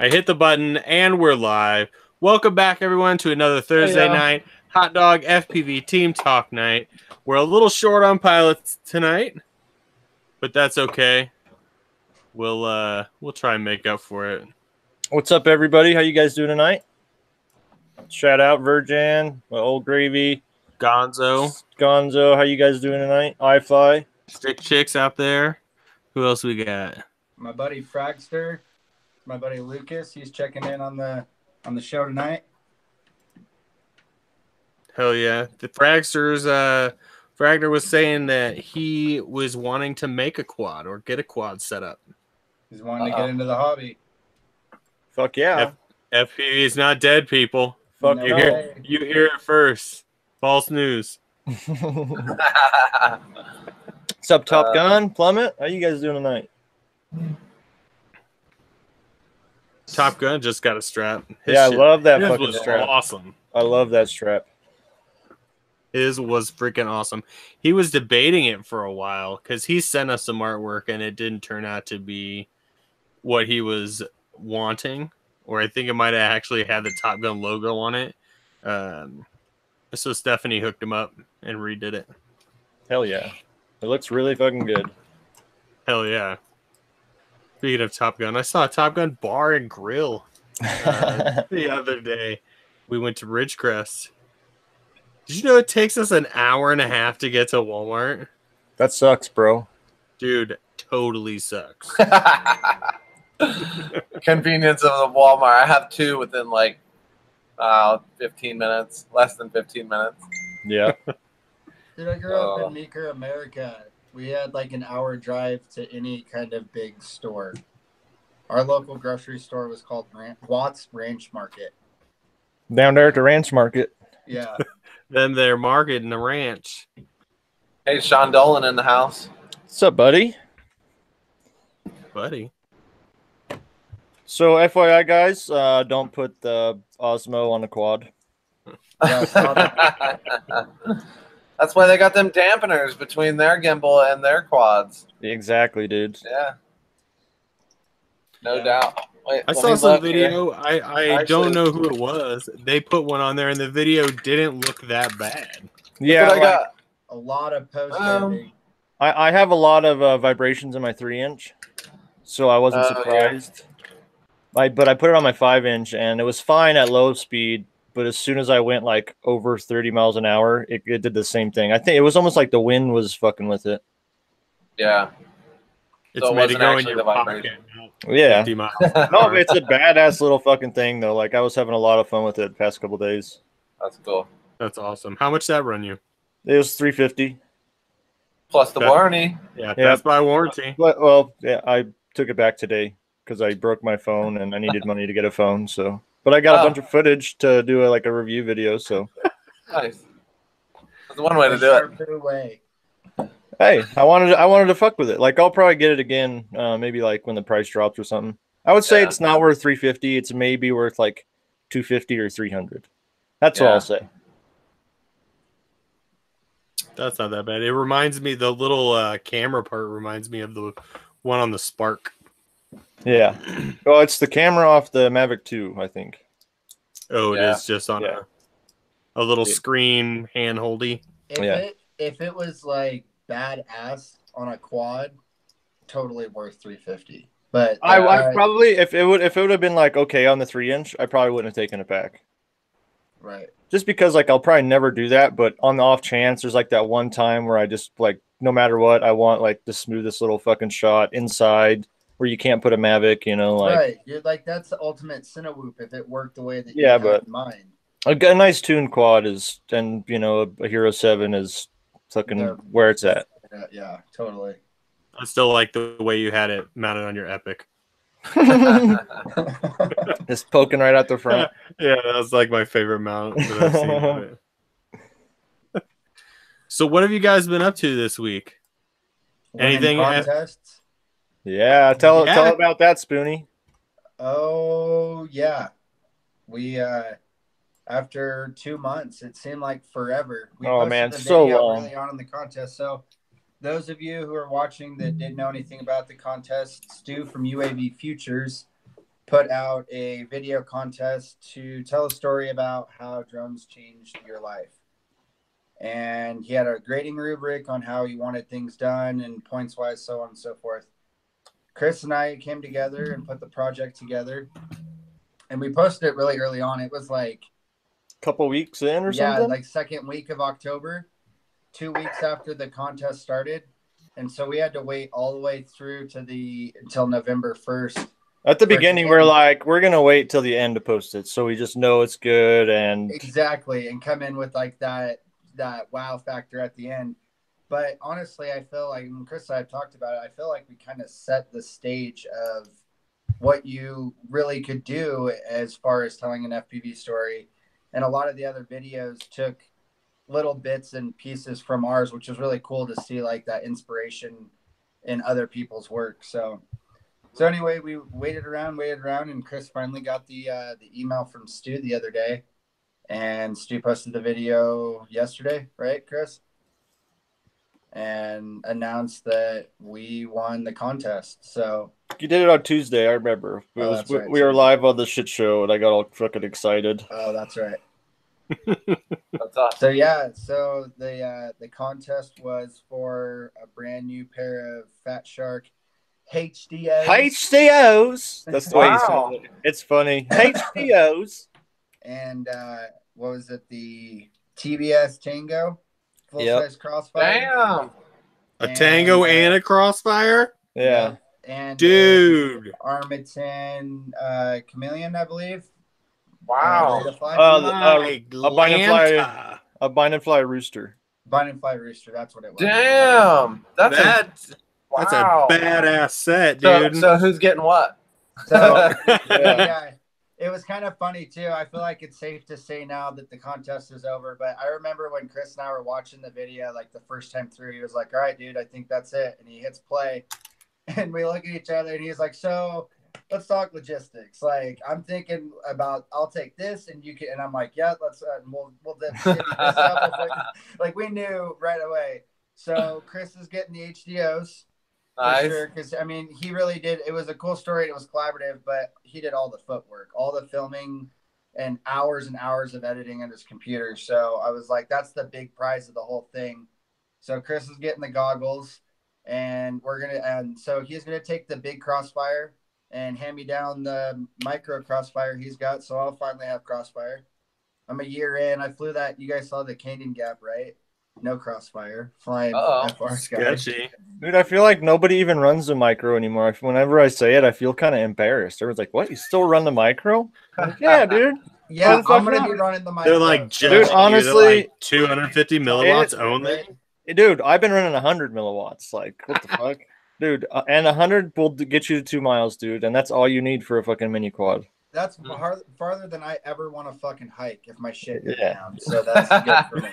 I hit the button and we're live. Welcome back, everyone, to another Thursday night Hot Dog FPV Team Talk night. We're a little short on pilots tonight, but that's okay. We'll try and make up for it. What's up, everybody? How you guys doing tonight? Shout out Virgin, Old Gravy, Gonzo, how you guys doing tonight? iFly, Stick Chicks out there. Who else we got? My buddy Fragster, my buddy Lucas. He's checking in on the show tonight. Hell yeah! The Fragsters. Fragner was saying that he was wanting to make a quad or get a quad set up. He's wanting to get into the hobby. Fuck yeah! FPV is not dead, people. Fuck No you way. hear it first. False news. What's up, Top Gun, Plummet? How you guys doing tonight? Top Gun just got a strap. I love that fucking was strap. Awesome. I love that strap. His was freaking awesome. He was debating it for a while because he sent us some artwork and it didn't turn out to be what he was wanting. Or I think it might have actually had the Top Gun logo on it. So Stephanie hooked him up and redid it. Hell yeah. It looks really fucking good. Hell yeah. Speaking of Top Gun, I saw a Top Gun bar and grill the other day. We went to Ridgecrest. Did you know it takes us an hour and a half to get to Walmart? That sucks, bro. Dude, totally sucks. Convenience of the Walmart. I have two within like 15 minutes, less than 15 minutes. Yeah. Dude, I grew up in Meeker, America. We had like an hour drive to any kind of big store. Our local grocery store was called Watts Ranch Market. Down there at the ranch market. Yeah. Then they're marketing the ranch. Hey, Sean Dolan in the house. What's up, buddy? Buddy. So, FYI, guys, don't put the Osmo on the quad. Yeah, I saw that. That's why they got them dampeners between their gimbal and their quads. Exactly, dude. Yeah. No doubt. Wait, I saw some video. I don't know who it was. They put one on there, and the video didn't look that bad. Yeah, I got A lot of posts. I have a lot of vibrations in my 3-inch, so I wasn't surprised. But I put it on my 5-inch, and it was fine at low speed. But as soon as I went like over 30 miles an hour, it did the same thing. I think it was almost like the wind was fucking with it. Yeah. It's So it made to wasn't go in actually your the pocket. vibration. Yeah. 50 miles. No, it's a badass little fucking thing though. Like I was having a lot of fun with it the past couple days. That's cool. That's awesome. How much did that run you? It was $350. Plus the warranty. Yeah, that's by warranty. Well, yeah, I took it back today because I broke my phone and I needed money to get a phone. So, but I got a bunch of footage to do like a review video. So, Nice. That's one way to do it. Way. hey, I wanted to fuck with it. Like I'll probably get it again, maybe like when the price drops or something. I would say it's not worth $350. It's maybe worth like $250 or $300. That's what I'll say. That's not that bad. It reminds me, the little camera part reminds me of the one on the Spark. Yeah. Well, it's the camera off the Mavic 2, I think. Oh, it is just on a little screen hand-holdy. If it was like badass on a quad, totally worth $350. But I probably if it would have been like okay on the 3-inch, I probably wouldn't have taken it back. Right. Just because like I'll probably never do that, but on the off chance there's like that one time where I just like no matter what I want like the smoothest little fucking shot inside where you can't put a Mavic, you know, like right. You're like that's the ultimate Cinewhoop if it worked the way that you had in mind. A nice tuned quad is, and you know, a Hero 7 is fucking where it's at. Yeah, totally. I still like the way you had it mounted on your Epic. Just poking right out the front. Yeah, that was like my favorite mount that I've seen of it. So what have you guys been up to this week? Anything? Contests? Yeah, tell about that, Spoonie. Oh yeah, we after 2 months, it seemed like forever. We man, the so video long. early on in the contest. So those of you who are watching that didn't know anything about the contest, Stu from UAV Futures put out a video contest to tell a story about how drones changed your life. And he had a grading rubric on how he wanted things done and points wise, so on and so forth. Chris and I came together and put the project together, and we posted it really early on. It was like a couple weeks in or something. Yeah, like second week of October, 2 weeks after the contest started. And so we had to wait all the way through to until November 1st. At the beginning, we're like, we're going to wait till the end to post it. So we just know it's good. And exactly. And come in with like that wow factor at the end. But honestly, I feel like, when Chris and I have talked about it, I feel like we kind of set the stage of what you really could do as far as telling an FPV story. And a lot of the other videos took little bits and pieces from ours, which was really cool to see like that inspiration in other people's work. So anyway, we waited around, and Chris finally got the email from Stu the other day, and Stu posted the video yesterday, right, Chris? And announced that we won the contest. So you did it on Tuesday, I remember. We were live on the shit show, and I got all fucking excited. Oh, that's right. That's awesome. So yeah, so the contest was for a brand new pair of Fat Shark HDOs. HDOs. That's the way you said it. It's funny. HDOs. And what was it? The TBS Tango full size crossfire. Damn. A Tango and a Crossfire. Yeah. And dude, Armiton Chameleon, I believe. Wow. A bind and fly rooster. Bind and fly rooster. That's what it was. Damn. That's a badass set, dude. So who's getting what? So yeah, it was kind of funny too. I feel like it's safe to say now that the contest is over. But I remember when Chris and I were watching the video, like the first time through, he was like, "All right, dude, I think that's it," and he hits play, and we look at each other, and he's like, "So let's talk logistics. Like, I'm thinking about, I'll take this, and you can." And I'm like, "Yeah, let's. We'll then this up." Like we knew right away. So Chris is getting the HDOs. Nice. For sure, because I mean, he really did. It was a cool story. It was collaborative, but he did all the footwork, all the filming, and hours of editing on his computer. So I was like, that's the big prize of the whole thing. So Chris is getting the goggles, and so he's gonna take the big Crossfire and hand me down the micro Crossfire he's got. So I'll finally have Crossfire. I'm a year in. I flew that. You guys saw the Canyon Gap, right? No Crossfire. Flying FR sketchy. Dude, I feel like nobody even runs the micro anymore. Whenever I say it, I feel kind of embarrassed. Everyone's like, "What? You still run the micro?" Like, yeah, dude. Yeah, I'm gonna be running the micro. They're like, dude, honestly, like 250 milliwatts only. Dude, I've been running 100 milliwatts. Like, what the fuck, dude? And 100 will get you to 2 miles, dude, and that's all you need for a fucking mini quad. That's farther than I ever want to fucking hike if my shit goes down. So that's good for me.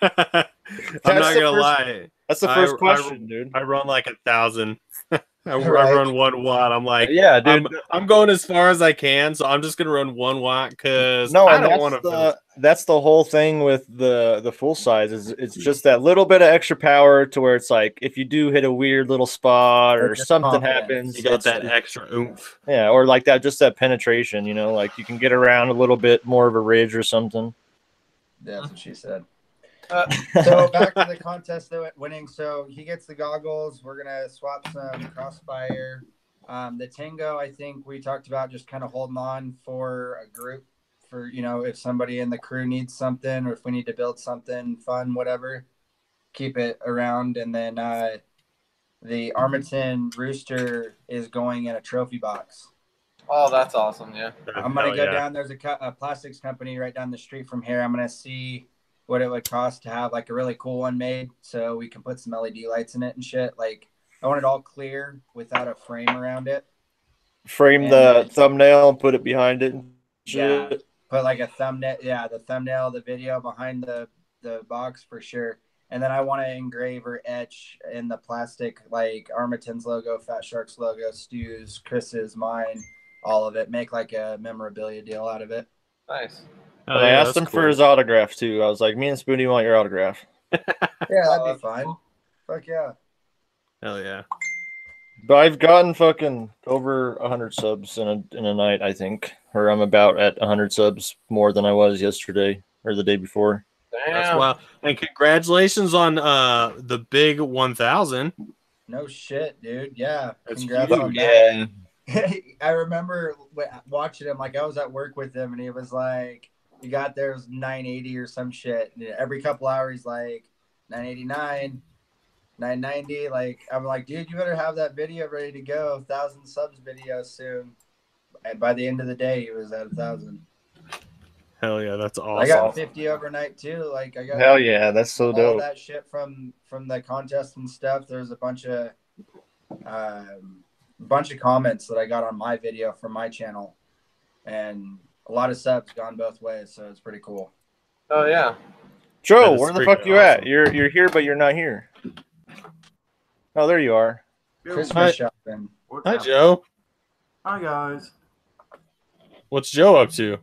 I'm not gonna lie. That's the first question, dude. I run like 1,000. I run 1 watt. I'm like, yeah, dude. I'm going as far as I can, so I'm just gonna run 1 watt because I don't want to. That's the whole thing with the full size. It's just that little bit of extra power to where it's like if you do hit a weird little spot or something happens, you got that extra oomph. Yeah, or like that, just that penetration. You know, like you can get around a little bit more of a ridge or something. That's what she said. So back to the contest that went winning. So he gets the goggles. We're gonna swap some Crossfire. The Tango, I think we talked about just kind of holding on for a group for, you know, if somebody in the crew needs something or if we need to build something fun, whatever, keep it around. And then the Armiton Rooster is going in a trophy box. Oh, that's awesome. Yeah. I'm gonna go down. There's a plastics company right down the street from here. I'm gonna see what it would cost to have like a really cool one made so we can put some LED lights in it and shit. Like I want it all clear without a frame around it. Frame the thumbnail and put it behind it. Yeah, put like a thumbnail. Yeah, the thumbnail, the video behind the box for sure. And then I want to engrave or etch in the plastic like Armiton's logo, Fat Shark's logo, Stu's, Chris's, mine, all of it. Make like a memorabilia deal out of it. Nice. I asked him for his autograph too. I was like, "Me and Spoonie want your autograph." Yeah, that'd be fine. Fuck yeah. Hell yeah. But I've gotten fucking over 100 subs in a night, I think. Or I'm about at 100 subs more than I was yesterday or the day before. That's Damn. wild. And congratulations on the big 1,000. No shit, dude. Yeah. That's Congrats huge. on that. Yeah. I remember watching him, like I was at work with him and he was like, you got there, it was 980 or some shit. And every couple hours, he's like 989, 990. Like, I'm like, dude, you better have that video ready to go. 1,000 subs video soon. And by the end of the day, he was at 1,000. Hell yeah, that's awesome. I got 50 overnight too. Like, I got Hell yeah, that's so all dope. that shit from the contest and stuff. There's a bunch of comments that I got on my video from my channel, and a lot of subs gone both ways, so it's pretty cool. Oh yeah. Joe, That is where the freaking fuck you at? awesome. You're here, but you're not here. Oh, there you are. Christmas shopping. Hi, Joe. Hi guys. What's Joe up to?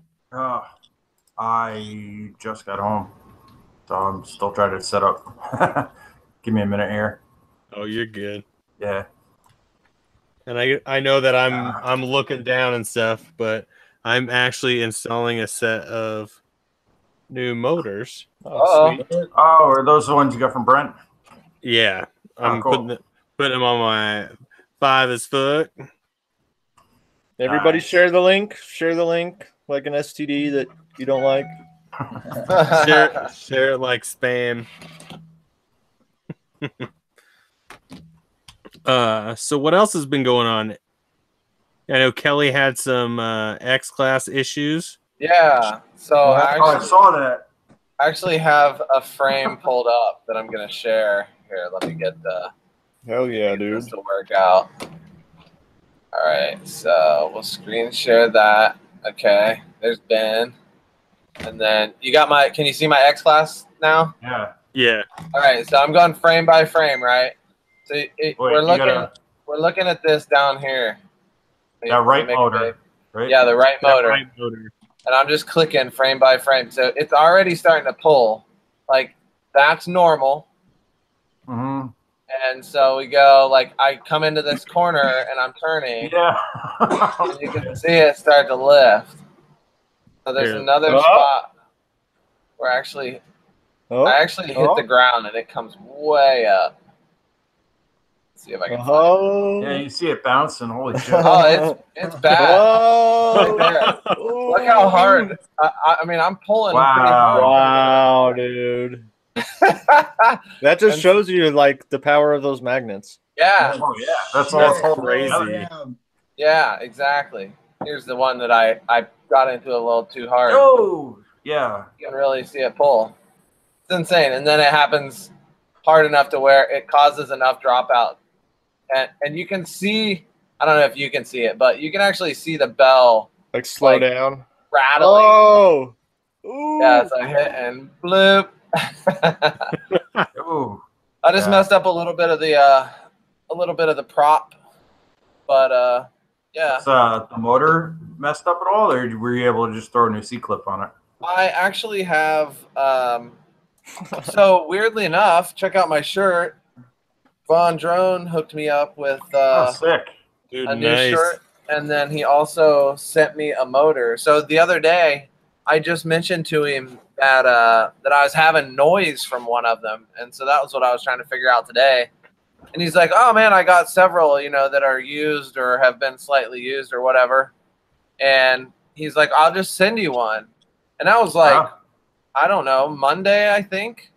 I just got home, so I'm still trying to set up. Give me a minute here. Oh, you're good. Yeah. And I know that I'm looking down and stuff, but I'm actually installing a set of new motors. Oh, sweet. Oh, are those the ones you got from Brent? Yeah, I'm cool. putting them on my 5 as fuck. Everybody Nice. share the link. Share the link like an STD that you don't like. Share it like spam. So what else has been going on? I know Kelly had some X-Class issues. Yeah. So I I saw that. actually have a frame pulled up that I'm gonna share. Here, let me get Hell yeah, dude. this to work out. All right, so we'll screen share that. Okay, there's Ben, and then you got my. Can you see my X-Class now? Yeah. Yeah. All right, so I'm going frame by frame, right? So we're looking at this down here. That right Make it motor, big. right? Yeah, the right motor. Right motor. And I'm just clicking frame by frame. So it's already starting to pull. Like, that's normal. Mm-hmm. And so we go, like, I come into this corner and I'm turning. Yeah. And you can see it start to lift. So there's Here. another spot where I actually hit the ground and it comes way up. Let's see if I can find it. Yeah, you see it bouncing. Holy shit. Oh, it's bad. Oh, Right there. Look how hard. I mean, I'm pulling pretty hard. Wow, dude. That just shows you like the power of those magnets. Yeah. Oh yeah, that's all it's holding crazy. together. Yeah, exactly. Here's the one that I got into a little too hard. Oh, yeah. You can really see it pull. It's insane. And then it happens hard enough to where it causes enough dropout. And you can see, I don't know if you can see it, but you can actually see the bell Like slow down. rattling. Oh. Ooh. Yeah, so I hit and bloop. Ooh. I just messed up a little bit of the prop. But yeah. The motor messed up at all, or were you able to just throw a new C-clip on it? I actually have so weirdly enough, check out my shirt. Von Drone hooked me up with Sick. Dude, a new nice. shirt, and then he also sent me a motor. So the other day, I just mentioned to him that I was having noise from one of them, and so that was what I was trying to figure out today. And he's like, "Oh man, I got several, that are used or have been slightly used or whatever." And he's like, "I'll just send you one." And I was like, I don't know, Monday, I think.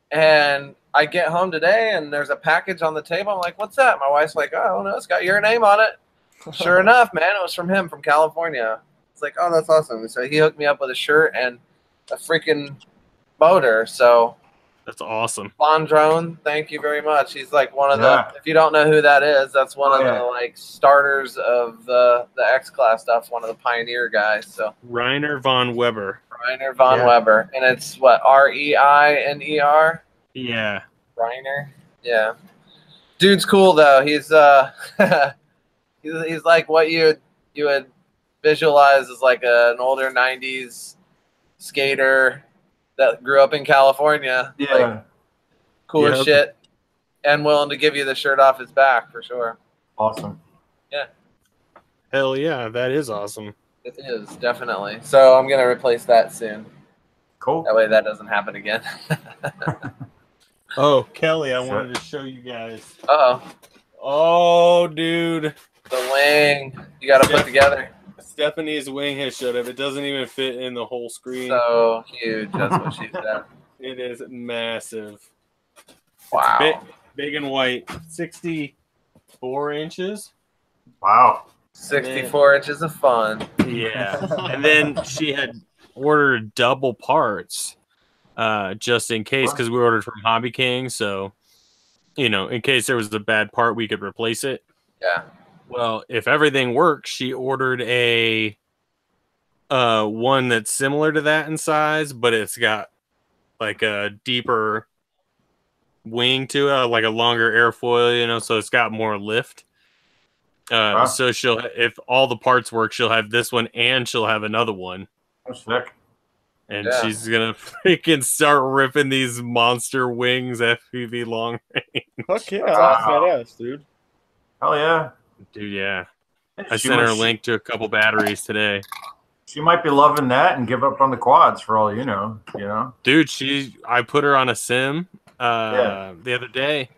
And I get home today and there's a package on the table. I'm like, "What's that?" My wife's like, "Oh, I don't know. It's got your name on it." Sure enough, man, it was from him from California. It's like, "Oh, that's awesome." So he hooked me up with a shirt and a freaking motor. So That's awesome. Von Drone, thank you very much. He's like one of the, if you don't know who that is, that's one of the like starters of the X-Class stuff, one of the pioneer guys. So Reiner von Weber. Reiner von Weber. And it's what, R-E-I-N-E-R? Yeah. Reiner? Yeah. Dude's cool though. He's he's like what you would visualize as like an older 90s skater that grew up in California. Yeah. Like, cool as shit. And willing to give you the shirt off his back for sure. Awesome. Yeah, Hell yeah, that is awesome. it is definitely. So I'm gonna replace that soon. Cool. That way that doesn't happen again. Oh, Kelly, I Shit. wanted to show you guys. Uh-oh. Oh, dude. The wing you got to put together. Stephanie's wing has showed up. It doesn't even fit in the whole screen. So huge. That's what she said. It is massive. Wow. It's big and white. 64 inches. Wow. 64 inches of fun. Yeah. And then she had ordered double parts just in case, because we ordered from Hobby King. So, you know, in case there was a bad part, we could replace it. Yeah. Well, if everything works, she ordered a one that's similar to that in size, but it's got like a deeper wing to it, like a longer airfoil, you know, so it's got more lift. Wow. So she'll, if all the parts work, she'll have this one and she'll have another one. That's sick. And Yeah. she's gonna freaking start ripping these monster wings FPV long range. Fuck yeah, Wow. that's badass, dude. Hell yeah. Dude, yeah. I She sent her a might- link to a couple batteries today. She might be loving that and give up on the quads for all you know. You know. Dude, I put her on a sim Yeah. the other day,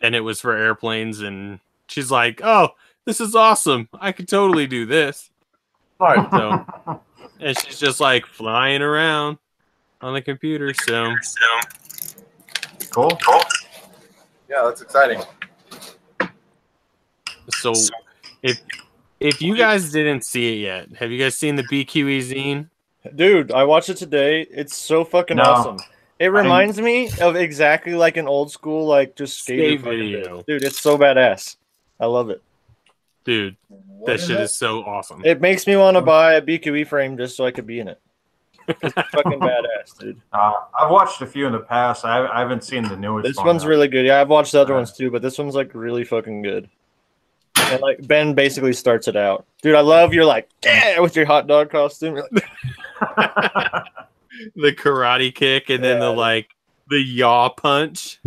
and it was for airplanes, and she's like, "Oh, this is awesome! I could totally do this." Smart. So, and she's just like flying around on the computer. So, Cool. Yeah, that's exciting. so if you guys didn't see it yet, have you guys seen the BQE zine? Dude, I watched it today. It's so fucking No. awesome. It reminds me of exactly like an old school, like just skater Skate fucking video. bit. Dude, it's so badass. I love it. Dude, What that is shit it? is so awesome. It makes me want to buy a BQE frame just so I could be in it. It's fucking badass, dude. I've watched a few in the past. I haven't seen the newest. This one one's yet. really good. Yeah, I've watched the other ones too, but this one's like really fucking good. And like Ben basically starts it out. Dude, I love your like, yeah, with your hot dog costume. You're like, The karate kick and then Yeah. the yaw punch.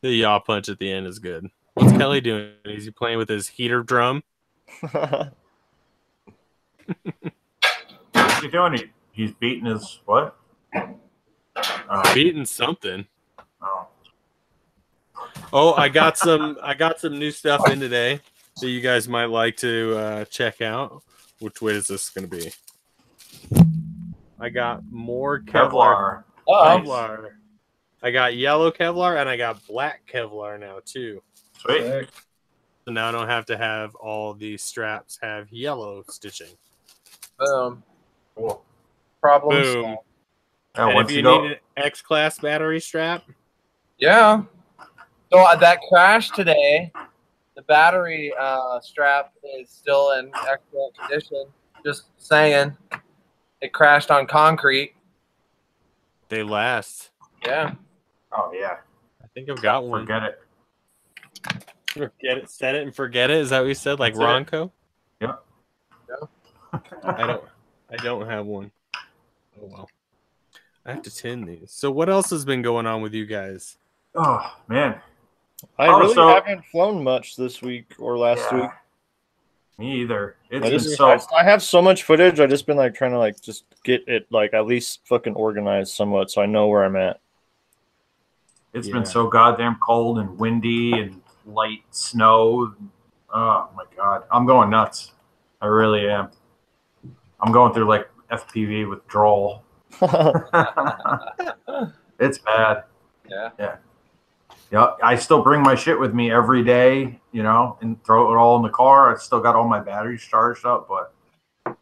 The yaw punch at the end is good. What's Kelly doing? Is he playing with his heater drum? What's he doing? He's beating his what? Oh, Beating something. oh. Oh, I got some new stuff in today that you guys might like to check out. Which way is this going to be? I got more Kevlar. Kevlar. Oh, Kevlar. I got yellow Kevlar and I got black Kevlar now too. Sweet. Sick. So now I don't have to have all these straps have yellow stitching. boom. Cool. Problem Boom. solved. Yeah, And once if you you go, need an X-Class battery strap, Yeah. So that crashed today. The battery strap is still in excellent condition. Just saying. It crashed on concrete. they last. Yeah. oh yeah, I think I've got one. forget it. Forget it, set it and forget it. Is that what you said? Like That's it. Ronco? Yeah. I don't have one. Oh well. I have to tin these. So what else has been going on with you guys? Oh man. I Oh, really so- haven't flown much this week or last Yeah. week. Me either. It's I been just- so. I have so much footage. I just been like trying to like just get it like at least fucking organized somewhat so I know where I'm at. It's Yeah. been so goddamn cold and windy and light snow. Oh my god, I'm going nuts. I really am. I'm going through like FPV withdrawal. It's bad. Yeah. Yeah, I still bring my shit with me every day, you know, and throw it all in the car. I still got all my batteries charged up, but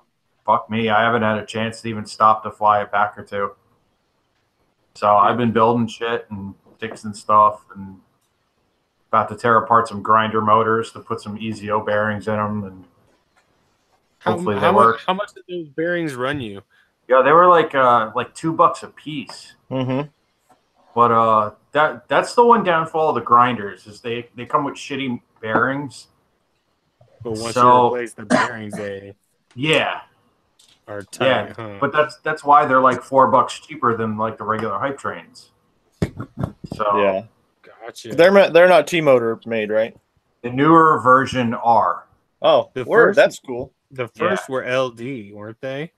fuck me, I haven't had a chance to even stop to fly a pack or two. So I've been building shit and fixing stuff and about to tear apart some grinder motors to put some EZO bearings in them, and hopefully they work. How much did those bearings run you? Yeah, they were like $2 a piece. Mm-hmm. But that's the one downfall of the grinders is they come with shitty bearings. But once So- you replace the bearings, they Yeah, are tight. Huh? but that's why they're like $4 cheaper than like the regular hype trains. So Yeah, Gotcha. they're not T-motor made, right? The newer version are. Oh, The word. first- That's cool. The first were LD, weren't they?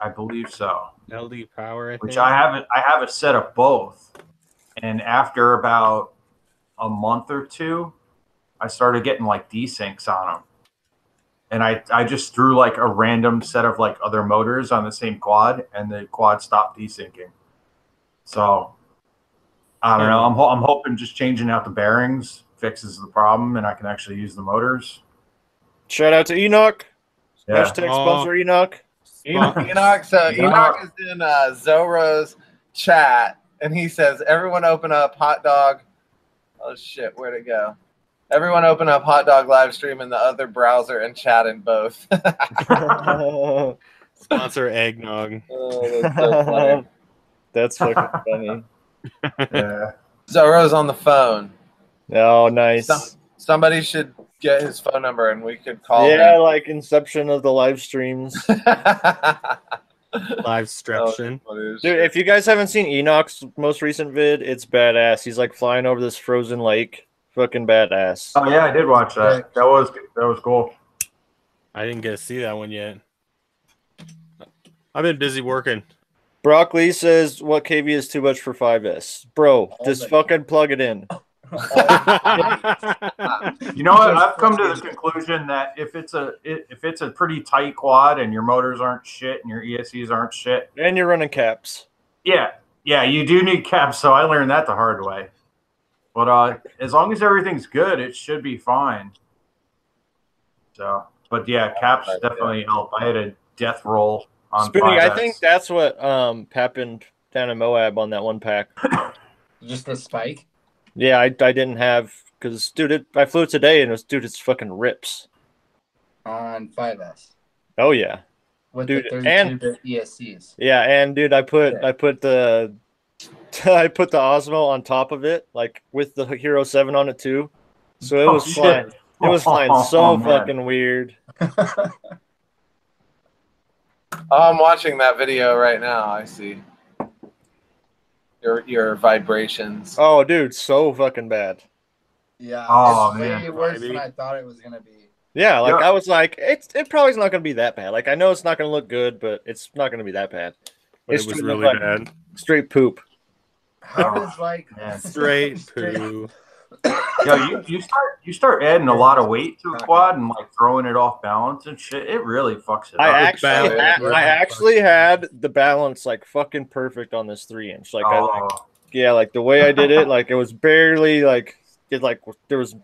I believe so. LD power, I Which think. I have a set of both. And after about a month or two, I started getting like desyncs on them. And I just threw like a random set of like other motors on the same quad, and the quad stopped desyncing. So I don't know. I'm hoping just changing out the bearings fixes the problem, and I can actually use the motors. Shout out to Enoch. Yeah. Hashtag sponsor Enoch. Enoch, Enoch. Enoch is in Zoro's chat, and he says, "Everyone open up hot dog." Oh shit, where'd it go? Everyone open up hot dog live stream in the other browser and chat in both. Sponsor eggnog. Oh, that's so funny. That's fucking funny. Yeah. Zoro's on the phone. Oh, nice. Somebody should get his phone number, and we could call Yeah, him. like Inception of the live streams. Live streption. Dude, if you guys haven't seen Enoch's most recent vid, it's badass. He's like flying over this frozen lake. Fucking badass. Oh yeah, I did watch that. That was cool. I didn't get to see that one yet. I've been busy working. Broccoli says, what KV is too much for 5S? Bro, just fucking plug it in. You know what? I've come to the conclusion that if it's a pretty tight quad and your motors aren't shit and your ESCs aren't shit, And you're running caps. yeah, you do need caps. So I learned that the hard way. But as long as everything's good, it should be fine. So, but yeah, caps definitely help. I had a death roll on Spoonie, 5S. I think that's what happened down in Moab on that one pack. Just a spike. Yeah, I didn't have because dude, I flew it today and it's fucking rips. On 5S. Oh yeah, With dude, the and 32-bit ESCs. yeah, and dude, I put the Osmo on top of it, like with the Hero 7 on it too. So it was flying. It was flying so fucking weird. Oh, I'm watching that video right now. I see your vibrations. Oh, dude, so fucking bad. Yeah. Oh, it's man. way worse than I thought it was gonna be. Yeah, like Yeah. I was like, it probably is not gonna be that bad. Like I know it's not gonna look good, but it's not gonna be that bad. But It's it was straight really up, bad. Straight poop. How does like man. Straight poo. Yo, you start adding a lot of weight to a quad and like throwing it off balance and shit. It really fucks it I up. actually had the balance like fucking perfect on this 3-inch. Like like the way I did it, like it was barely like there was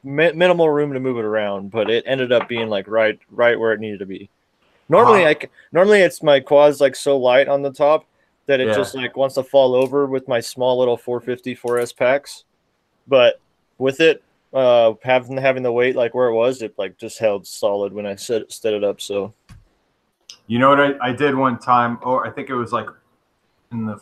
minimal room to move it around, but it ended up being like right where it needed to be. Normally it's my quad's like so light on the top that it just like wants to fall over with my small little 450 4S packs. But with it having the weight like where it was, it like just held solid when I set it up. So you know what I did one time? Oh, I think it was like in the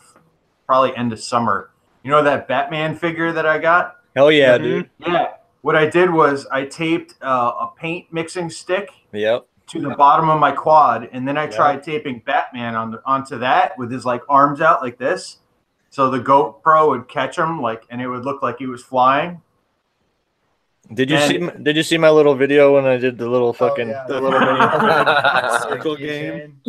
probably end of summer. You know that Batman figure that I got? Hell yeah, dude. Yeah. What I did was I taped a paint mixing stick Yep. to the bottom of my quad, and then I tried taping Batman onto that with his like arms out like this, so the GoPro would catch him and it would look like he was flying. Did you see my little video when I did the little fucking the little mini circle game?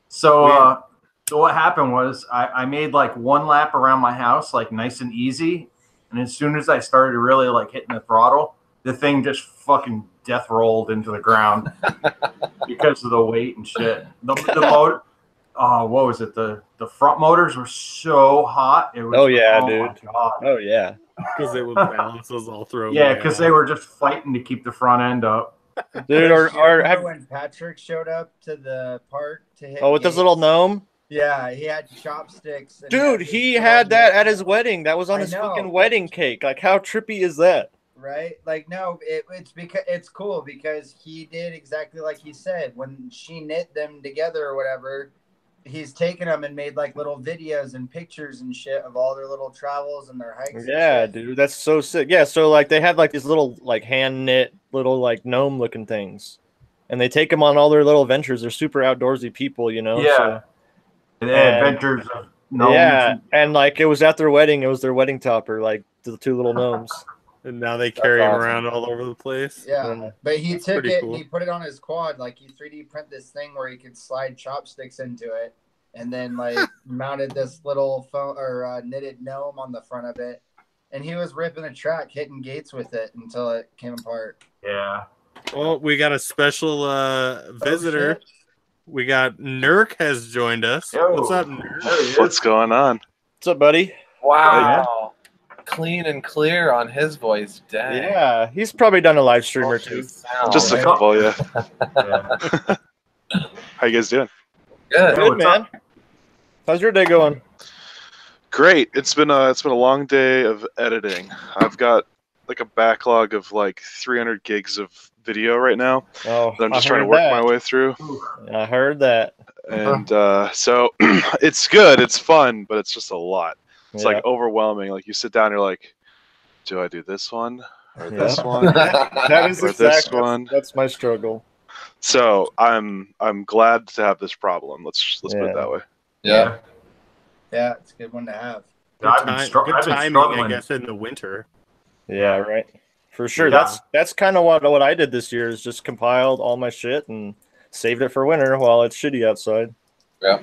So what happened was I made like one lap around my house, like nice and easy. And as soon as I started really like hitting the throttle, the thing just fucking death rolled into the ground because of the weight and shit. The motor, what was it? The front motors were so hot. It was, dude. My God. Oh yeah. Because they would balance those all through. Yeah, because they were just fighting to keep the front end up. Dude, when Patrick showed up to the park to hit with this little gnome? Yeah, he had chopsticks. Dude, he had that at his wedding. That was on his fucking wedding cake. Like, how trippy is that? Right? Like, no, it's because it's cool because he did exactly like he said. When she knit them together or whatever, he's taken them and made like little videos and pictures and shit of all their little travels and their hikes. Yeah, dude, that's so sick. Yeah, so like they had like these little like hand knit little like gnome looking things, and they take them on all their little adventures. They're super outdoorsy people, you know. Yeah. So. Adventures of gnomes. Yeah, and like it was at their wedding. It was their wedding topper, like the two little gnomes. And now they carry him awesome. around all over the place. Yeah, but he That's took pretty it cool. and he put it on his quad. Like he 3D print this thing where he could slide chopsticks into it, and then like mounted this little foam or knitted gnome on the front of it. And he was ripping the track, hitting gates with it until it came apart. Yeah. Well, we got a special visitor. shit. We got NURK has joined us. Yo. What's up, NURK? There he is. What's going on? What's up, buddy? Wow. Clean and clear on his voice. Dang. Yeah, he's probably done a live stream or two. Sound, Just a right? couple, yeah. Yeah. How you guys doing? Good. Good, what's man. How's your day going? Great. It's been a long day of editing. I've got like a backlog of like 300 gigs of video right now Oh, that I'm just I trying to heard work that. my way through. I heard that. And so it's good, it's fun, but it's just a lot. It's Yeah. like overwhelming. Like you sit down, you're like, do I do this one or Yeah. this one? That is Or this exactly one. that's my struggle. So I'm glad to have this problem. Let's put Yeah. it that way. Yeah. Yeah, it's a good one to have. I've been, Good I've been timing, struggling. I guess, in the winter. Yeah, right. For sure. Yeah. That's kind of what I did this year is just compiled all my shit and saved it for winter while it's shitty outside. Yeah.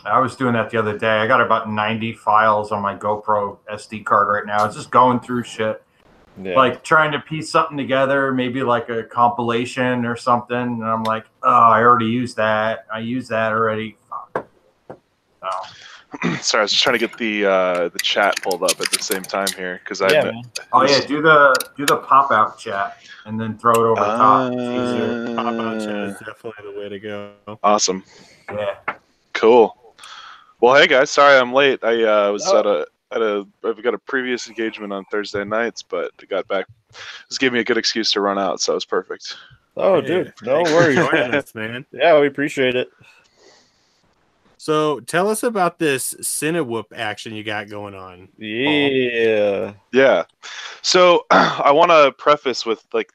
I was doing that the other day. I got about 90 files on my GoPro SD card right now. It's just going through shit. Yeah. Like trying to piece something together, maybe like a compilation or something. And I'm like, oh, I already used that. I used that already. Fuck. No. Sorry, I was just trying to get the chat pulled up at the same time here because yeah, man. Oh yeah, do the pop out chat and then throw it over the top. It's easier. Pop out chat is definitely the way to go. Awesome, Yeah. cool. Well, hey guys, sorry I'm late. I was Oh. I've got a previous engagement on Thursday nights, but I got back. This gave me a good excuse to run out, so it was perfect. Oh, Hey, dude, no thanks for worries. joining us, man. Yeah, we appreciate it. So tell us about this Cinewhoop action you got going on. Yeah. Yeah. So I want to preface with like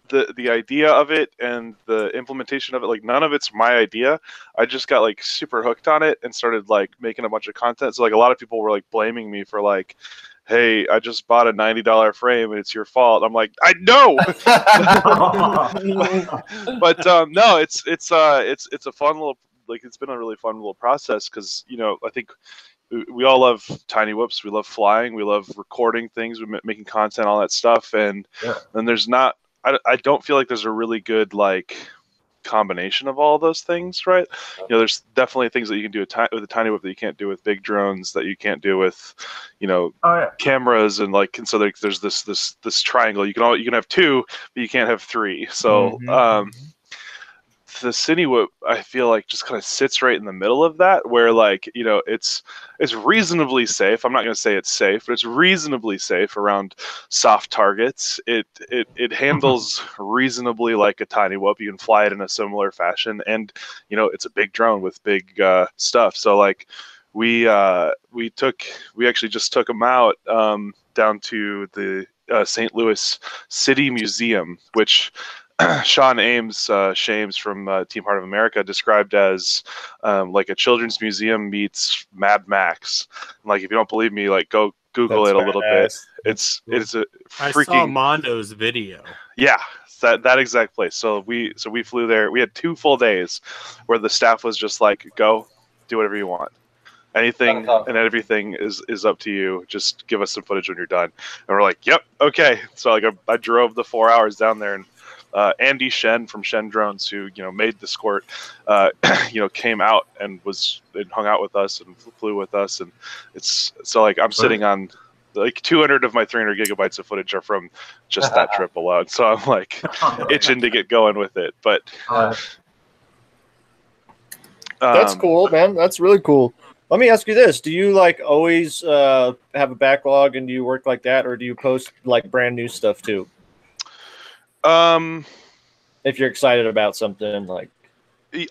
the idea of it and the implementation of it. Like none of it's my idea. I just got like super hooked on it and started like making a bunch of content. So like a lot of people were like blaming me for like, hey, I just bought a $90 frame and it's your fault. I'm like, I know. But no, it's a fun little, like it's been a really fun little process because I think we all love tiny whoops, we love flying, we love recording things, we're making content, all that stuff, and there's not, I don't feel like there's a really good like combination of all those things, right? There's definitely things that you can do with a tiny whip that you can't do with big drones, that you can't do with cameras, and so there's this triangle. You can have two, but you can't have three. So the Cinewhoop, I feel like, just kind of sits right in the middle of that, where like it's reasonably safe. I'm not going to say it's safe, but it's reasonably safe around soft targets. It handles reasonably like a tiny whoop. You can fly it in a similar fashion, and it's a big drone with big stuff. So like we actually just took them out down to the St. Louis City Museum, which Sean Shames from Team Heart of America described as like a children's museum meets Mad Max. Like, if you don't believe me, like go Google That's it a little bit. badass. It's a I freaking saw Mondo's video. yeah, that exact place. So we flew there. We had 2 full days where the staff was just like, go do whatever you want. Anything and everything is up to you. Just give us some footage when you're done. And we're like, yep, okay. So like I drove the 4 hours down there, and Andy Shen from Shen Drones, who made the Squirt, came out and hung out with us and flew with us, and it's so like I'm sitting on like 200 of my 300 gigabytes of footage are from just that trip alone. So I'm like itching to get going with it, but That's cool, man. That's really cool. Let me ask you this: do you like always have a backlog, and do you work like that, or do you post like brand new stuff too? If you're excited about something, like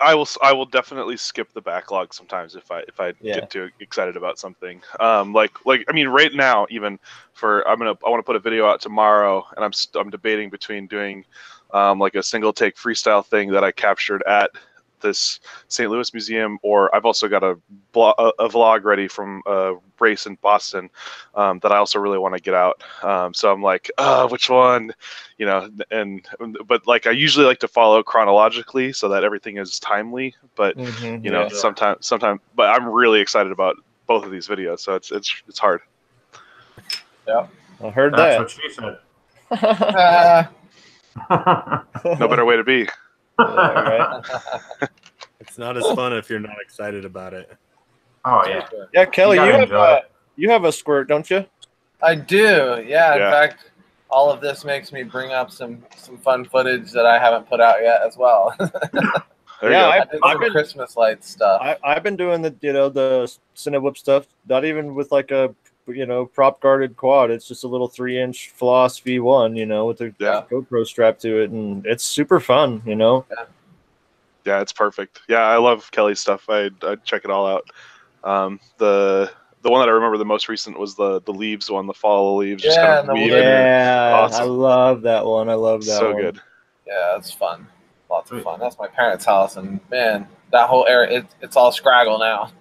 I will definitely skip the backlog sometimes if I get too excited about something. Like I mean, right now, even I want to put a video out tomorrow, and I'm debating between doing like a single take freestyle thing that I captured at this St. Louis museum, or I've also got a vlog ready from a race in Boston that I also really want to get out. So I'm like, which one? You know, but like I usually like to follow chronologically so that everything is timely. But you know, sometimes, but I'm really excited about both of these videos, so it's hard. Yeah, I heard That's that. what she said. No better way to be. Yeah, right. It's not as fun if you're not excited about it. Oh yeah. Yeah, Kelly, gotta enjoy it. you have a squirt, don't you? I do. Yeah. In Yeah. fact, all of this makes me bring up some fun footage that I haven't put out yet as well. There you go. I did some Christmas lights stuff. I've been doing the Cinewhoop stuff. Not even with like a prop guarded quad. It's just a little 3-inch floss V1, with a GoPro strapped to it, and it's super fun. Yeah, it's perfect. Yeah, I love Kelly's stuff. I'd check it all out. The one that I remember the most recent was the leaves one, the fall leaves. Just kind of weaving. Awesome. I love that one. I love that so one. Good. Yeah, it's fun. Lots of fun. That's my parents' house, and man, that whole area, it's all Scraggle now.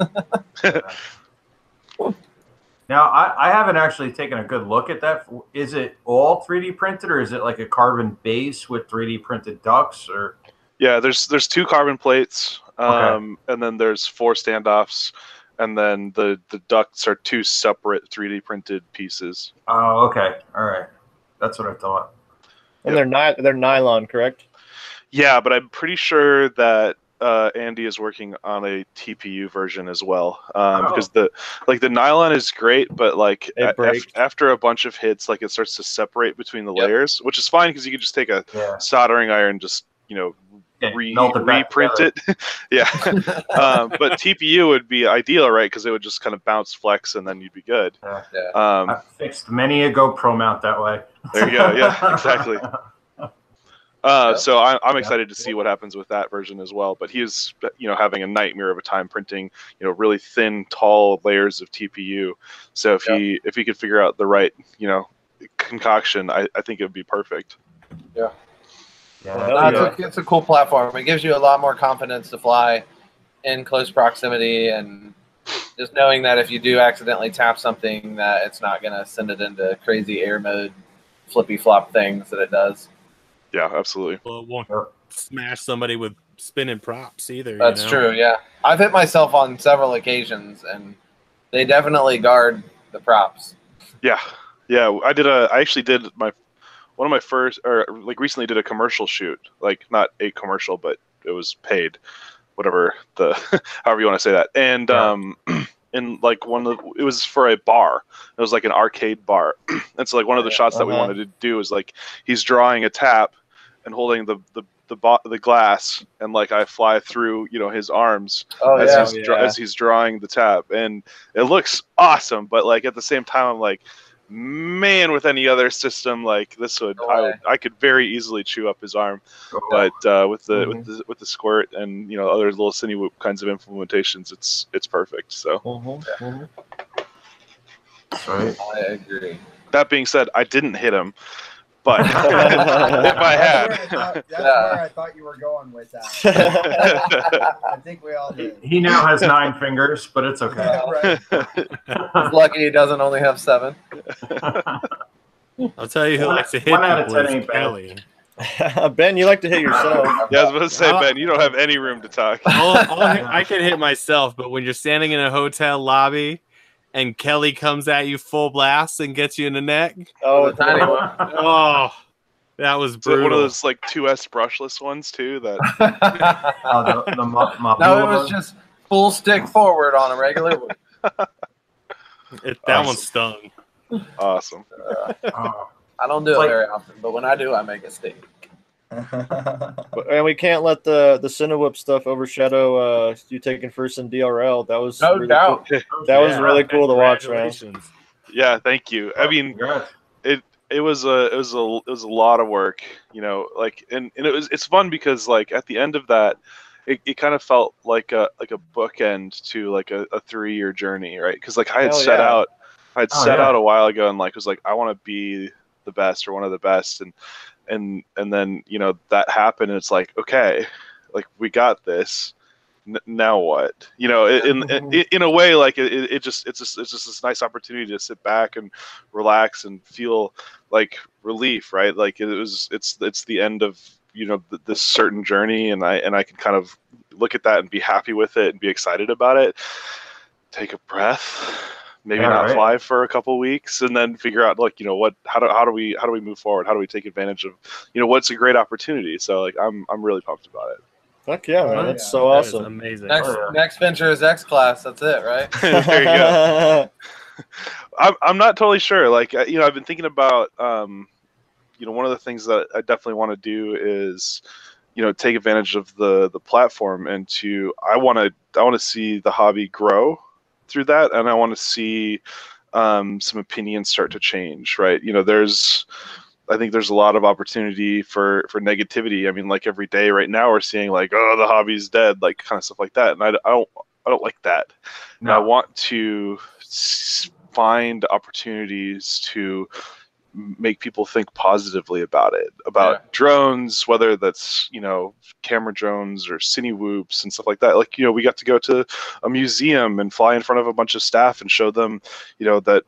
Now, I haven't actually taken a good look at that. Is it all 3D printed, or is it like a carbon base with 3D printed ducts? Or yeah, there's 2 carbon plates, Okay. and then there's 4 standoffs, and then the ducts are 2 separate 3D printed pieces. Oh, okay. All right. That's what I thought. And they're nylon, correct? Yeah, but I'm pretty sure that Andy is working on a TPU version as well, because the nylon is great, but like after a bunch of hits, like it starts to separate between the layers, which is fine because you can just take a soldering iron, just reprint it. Yeah. But TPU would be ideal, right? Because it would just kind of bounce, flex, and then you'd be good. I fixed many a GoPro mount that way. There you go. Yeah, exactly. So I'm excited to see what happens with that version as well. But he is, having a nightmare of a time printing, really thin, tall layers of TPU. So if he could figure out the right, concoction, I think it would be perfect. Yeah. It's a cool platform. It gives you a lot more confidence to fly in close proximity, and just knowing that if you do accidentally tap something, that it's not going to send it into crazy air mode, flippy flop things that it does. Yeah, absolutely. Well, it won't smash somebody with spinning props either. That's true. Yeah, I've hit myself on several occasions, and they definitely guard the props. Yeah. I actually did one of my first, or like recently did a commercial shoot, like not a commercial, but it was paid, whatever however you want to say that. And in like it was for a bar. It was like an arcade bar. And so like one of the shots that we wanted to do is like he's drawing a tap and holding the glass, and like I fly through his arms as he's drawing the tap, and it looks awesome. But like at the same time, I'm like, man, with any other system like this I could very easily chew up his arm. But with the squirt and other little Cinewhoop kinds of implementations, it's perfect. So Right. I agree. That being said, I didn't hit him, but if I had, that's where I thought you were going with that. I think we all did. He now has 9 fingers, but it's okay. Right. He's lucky he doesn't only have 7. I'll tell you who likes to hit 1 out of people 10 is ain't bad. Kelly. Ben, you like to hit yourself. Yeah, I was about to say, Ben, you don't have any room to talk. I can hit myself, but when you're standing in a hotel lobby and Kelly comes at you full blast and gets you in the neck. Oh, the tiny one. Oh, that was brutal. One of those like 2S brushless ones too. That no, it was just full stick forward on a regular one. That one stung. Awesome. I don't do it very often, but when I do, I make a stick. And we can't let the Cinewhoop stuff overshadow you taking first in DRL. That was no doubt. Cool. That was really cool to watch, man. Yeah, thank you. I mean, it was a lot of work, like, and it's fun because like at the end of that, it kind of felt like a bookend to like a 3-year journey, right? Because like I had set out a while ago and like was like I want to be the best or one of the best, and then that happened, and it's like, okay, like we got this. Now what? You know, in a way, like it's just this nice opportunity to sit back and relax and feel like relief, right? Like it's the end of, you know, this certain journey, and I can kind of look at that and be happy with it and be excited about it. Take a breath, maybe not fly for a couple weeks, and then figure out, like, you know, what, how do we move forward? How do we take advantage of, you know, what's a great opportunity? So like I'm really pumped about it. Fuck yeah, man! That's so awesome. That is amazing. Next venture is X Class. That's it, right? There you go. I'm not totally sure. Like, you know, I've been thinking about, you know, one of the things that I definitely want to do is, you know, take advantage of the platform, and I want to see the hobby grow through that, and I want to see some opinions start to change, right? You know, I think there's a lot of opportunity for negativity. I mean, like every day right now we're seeing like, oh, the hobby's dead, like kind of stuff like that, and I don't like that. No. And I want to find opportunities to make people think positively about it, about drones, whether that's, you know, camera drones or cine whoops and stuff like that. Like, you know, we got to go to a museum and fly in front of a bunch of staff and show them, you know, that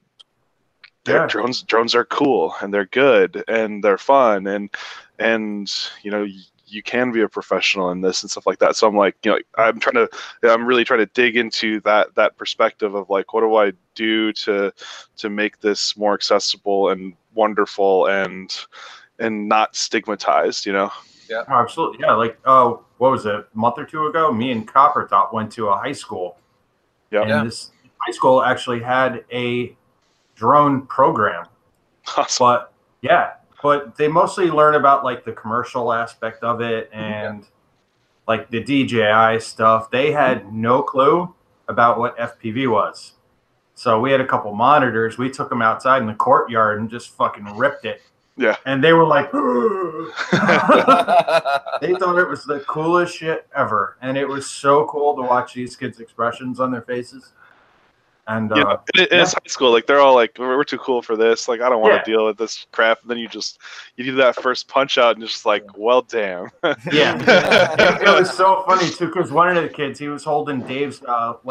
drones are cool and they're good and they're fun, and you know, you can be a professional in this and stuff like that. So I'm like, you know, I'm really trying to dig into that perspective of like, what do I do to make this more accessible and wonderful and not stigmatized, you know? Yeah, absolutely. Yeah, like what was it, a month or two ago, me and Copper Top went to a high school. And this high school actually had a drone program. Awesome. But they mostly learn about like the commercial aspect of it and like the DJI stuff. They had no clue about what FPV was. So we had a couple monitors. We took them outside in the courtyard and just fucking ripped it. Yeah. And they were like, they thought it was the coolest shit ever. And it was so cool to watch these kids' expressions on their faces. And it's high school. Like they're all like, we're too cool for this. Like, I don't want to deal with this crap. And then you do that first punch out and it's just like, well, damn. It was so funny too, because one of the kids, he was holding Dave's.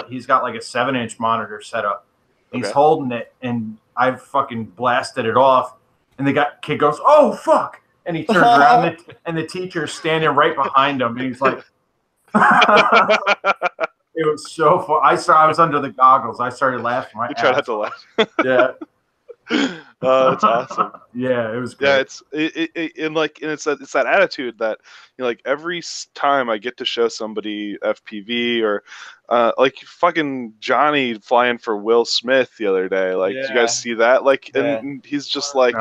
He's got like a 7-inch monitor set up. He's holding it, and I fucking blasted it off. And the kid goes, "Oh fuck!" And he turns around, and the teacher's standing right behind him, and he's like. It was so fun. I was under the goggles. I started laughing. You tried not to laugh. Yeah. Oh, that's awesome. Yeah, it was great. Yeah, it's that attitude that, you know, like every time I get to show somebody FPV or like fucking Johnny flying for Will Smith the other day. Like, did you guys see that? Like, and he's just like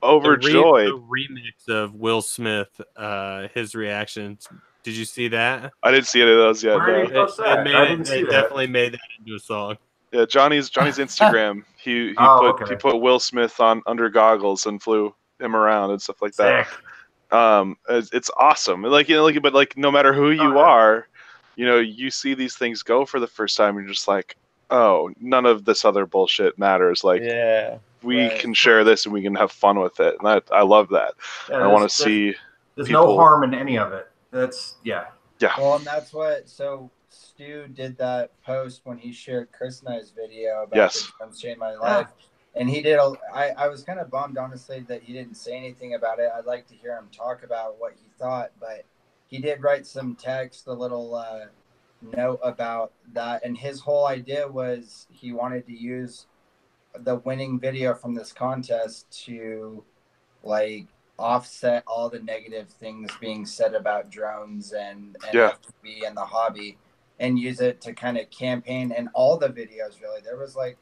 overjoyed. The remix of Will Smith, his reactions. Did you see that? I didn't see any of those yet. Where No. It definitely made that into a song. Yeah, Johnny's Instagram. He put Will Smith on under goggles and flew him around and stuff like that. It's awesome. Like, you know, but like no matter who you are, you know, you see these things go for the first time, you're just like, oh, none of this other bullshit matters. Like, we can share this and we can have fun with it, and I love that. I want to see. There's no harm in any of it. That's Well, and that's what. So Stu did that post when he shared Chris and I's video about the drums changed my life, and he did. I was kind of bummed, honestly, that he didn't say anything about it. I'd like to hear him talk about what he thought, but he did write some text, a little note about that, and his whole idea was he wanted to use the winning video from this contest to like offset all the negative things being said about drones and FPV and the hobby, and use it to kind of campaign. And all the videos, really, there was like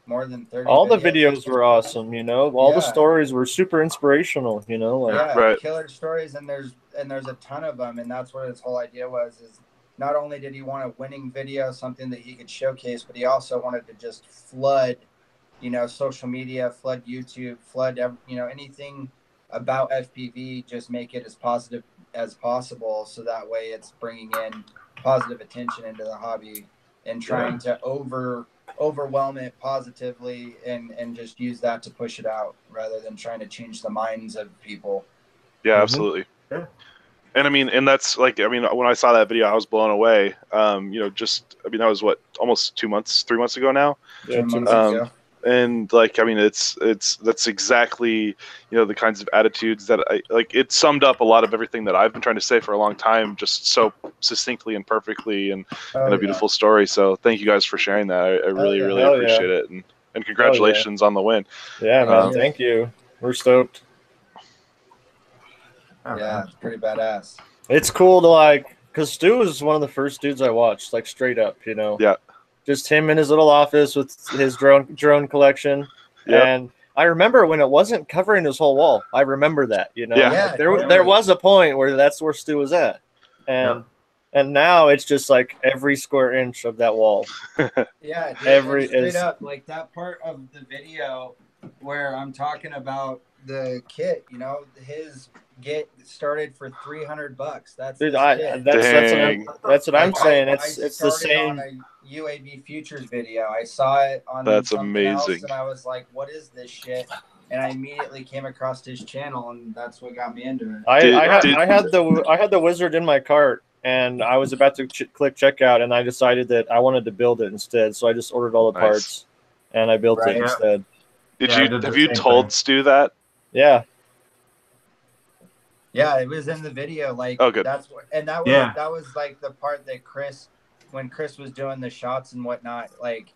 more than 30. All the videos were awesome, you know. All the stories were super inspirational, you know. Like, killer stories, and there's a ton of them. And that's what his whole idea was. Is not only did he want a winning video, something that he could showcase, but he also wanted to just flood, you know, social media, flood YouTube, flood, you know, anything about FPV, just make it as positive as possible, so that way it's bringing in positive attention into the hobby and trying to overwhelm it positively and just use that to push it out rather than trying to change the minds of people. Yeah, absolutely. And I mean, and that's like, I mean, when I saw that video, I was blown away. You know, that was what, almost 3 months ago now. Yeah, 2 months ago. And like, I mean, that's exactly, you know, the kinds of attitudes that I like. It summed up a lot of everything that I've been trying to say for a long time, just so succinctly and perfectly, and a beautiful story. So thank you guys for sharing that. I really appreciate it, and congratulations on the win. Yeah, man, thank you. We're stoked. Yeah, it's pretty badass. It's cool to like, because Stu was one of the first dudes I watched, like straight up, you know. Yeah. Just him in his little office with his drone collection. Yep. And I remember when it wasn't covering his whole wall. I remember that, you know. Yeah. Like, there was a point where that's where Stu was at. And now it's just like every square inch of that wall. Yeah, dude, straight up, like that part of the video where I'm talking about the kit, you know, his get started for $300. That's dude, that's what I'm saying. I It's the same on a UAV futures video. I saw it on That's something amazing. else, and I was like, what is this shit? And I immediately came across his channel, and that's what got me into it. I had the wizard in my cart, and I was about to click checkout, and I decided that I wanted to build it instead. So I just ordered all the parts, and I built it instead. Have you told Stu that? Yeah. Yeah, it was in the video. Like, oh, good. That was like the part that when Chris was doing the shots and whatnot, like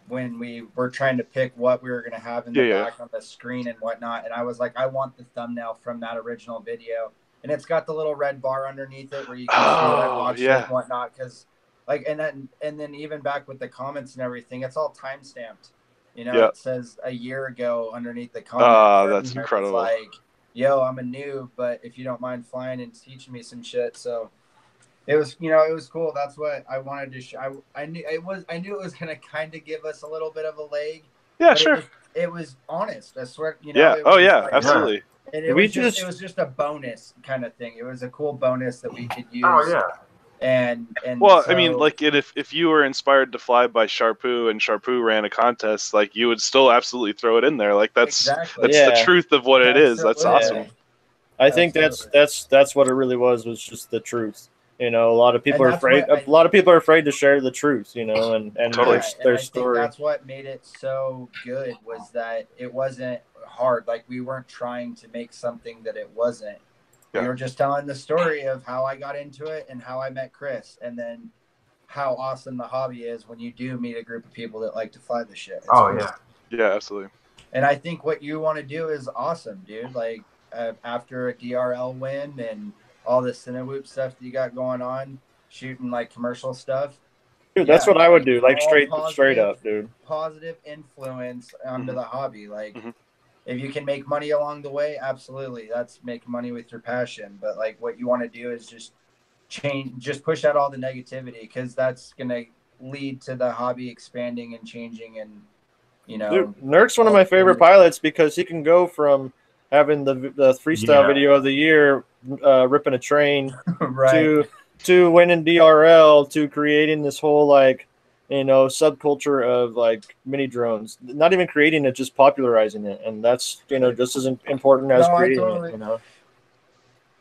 when we were trying to pick what we were going to have in the back on the screen and whatnot. And I was like, I want the thumbnail from that original video. And it's got the little red bar underneath it where you can see what I watched and whatnot. Cause like, and then even back with the comments and everything, it's all time stamped. You know, it says a year ago underneath the comment. Oh, that's incredible. Like, yo, I'm a noob, but if you don't mind flying and teaching me some shit. So it was, you know, it was cool. That's what I wanted to show. I knew it was going to kind of give us a little bit of a leg. Yeah, sure. It was honest. I swear, you know. Yeah. Like, absolutely. And it was just a bonus kind of thing. It was a cool bonus that we could use. Oh, yeah. And well, so, I mean, like, if you were inspired to fly by Sharpoo and Sharpoo ran a contest, like, you would still absolutely throw it in there. Like, that's the truth of what it is. That's awesome. Yeah. I think that's what it really was just the truth. You know, a lot of people are afraid. A lot of people are afraid to share the truth. You know, and totally. their story. That's what made it so good, was that it wasn't hard. Like, we weren't trying to make something that it wasn't. We were just telling the story of how I got into it and how I met Chris, and then how awesome the hobby is when you do meet a group of people that like to fly the shit. It's cool. Yeah, absolutely. And I think what you want to do is awesome, dude. Like, after a DRL win and all the Cinewoop stuff that you got going on, shooting like commercial stuff. Dude, that's what I would do, like straight up, dude. Positive influence onto the hobby. Like, if you can make money along the way, absolutely. That's making money with your passion. But like, what you want to do is just push out all the negativity, because that's going to lead to the hobby expanding and changing. And, you know, dude, NURK's one of my favorite pilots, because he can go from having the freestyle video of the year, ripping a train, to winning DRL, to creating this whole, like, you know, subculture of like mini drones. Not even creating it, just popularizing it, and that's, you know, just as important as creating it. You know.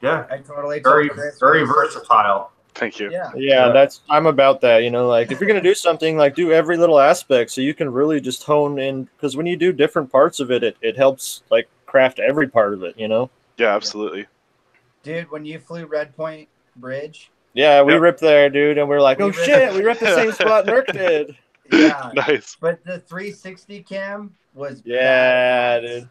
Yeah, I totally very versatile. Thank you. Yeah, I'm about that. You know, like, if you're gonna do something, like, do every little aspect so you can really just hone in, because when you do different parts of it, it helps like craft every part of it. You know. Yeah, absolutely. Dude, when you flew Red Point Bridge. Yeah, we ripped there, dude, and we're like, oh shit, we ripped the same spot NURK did. Yeah, nice. But the 360 cam was dude.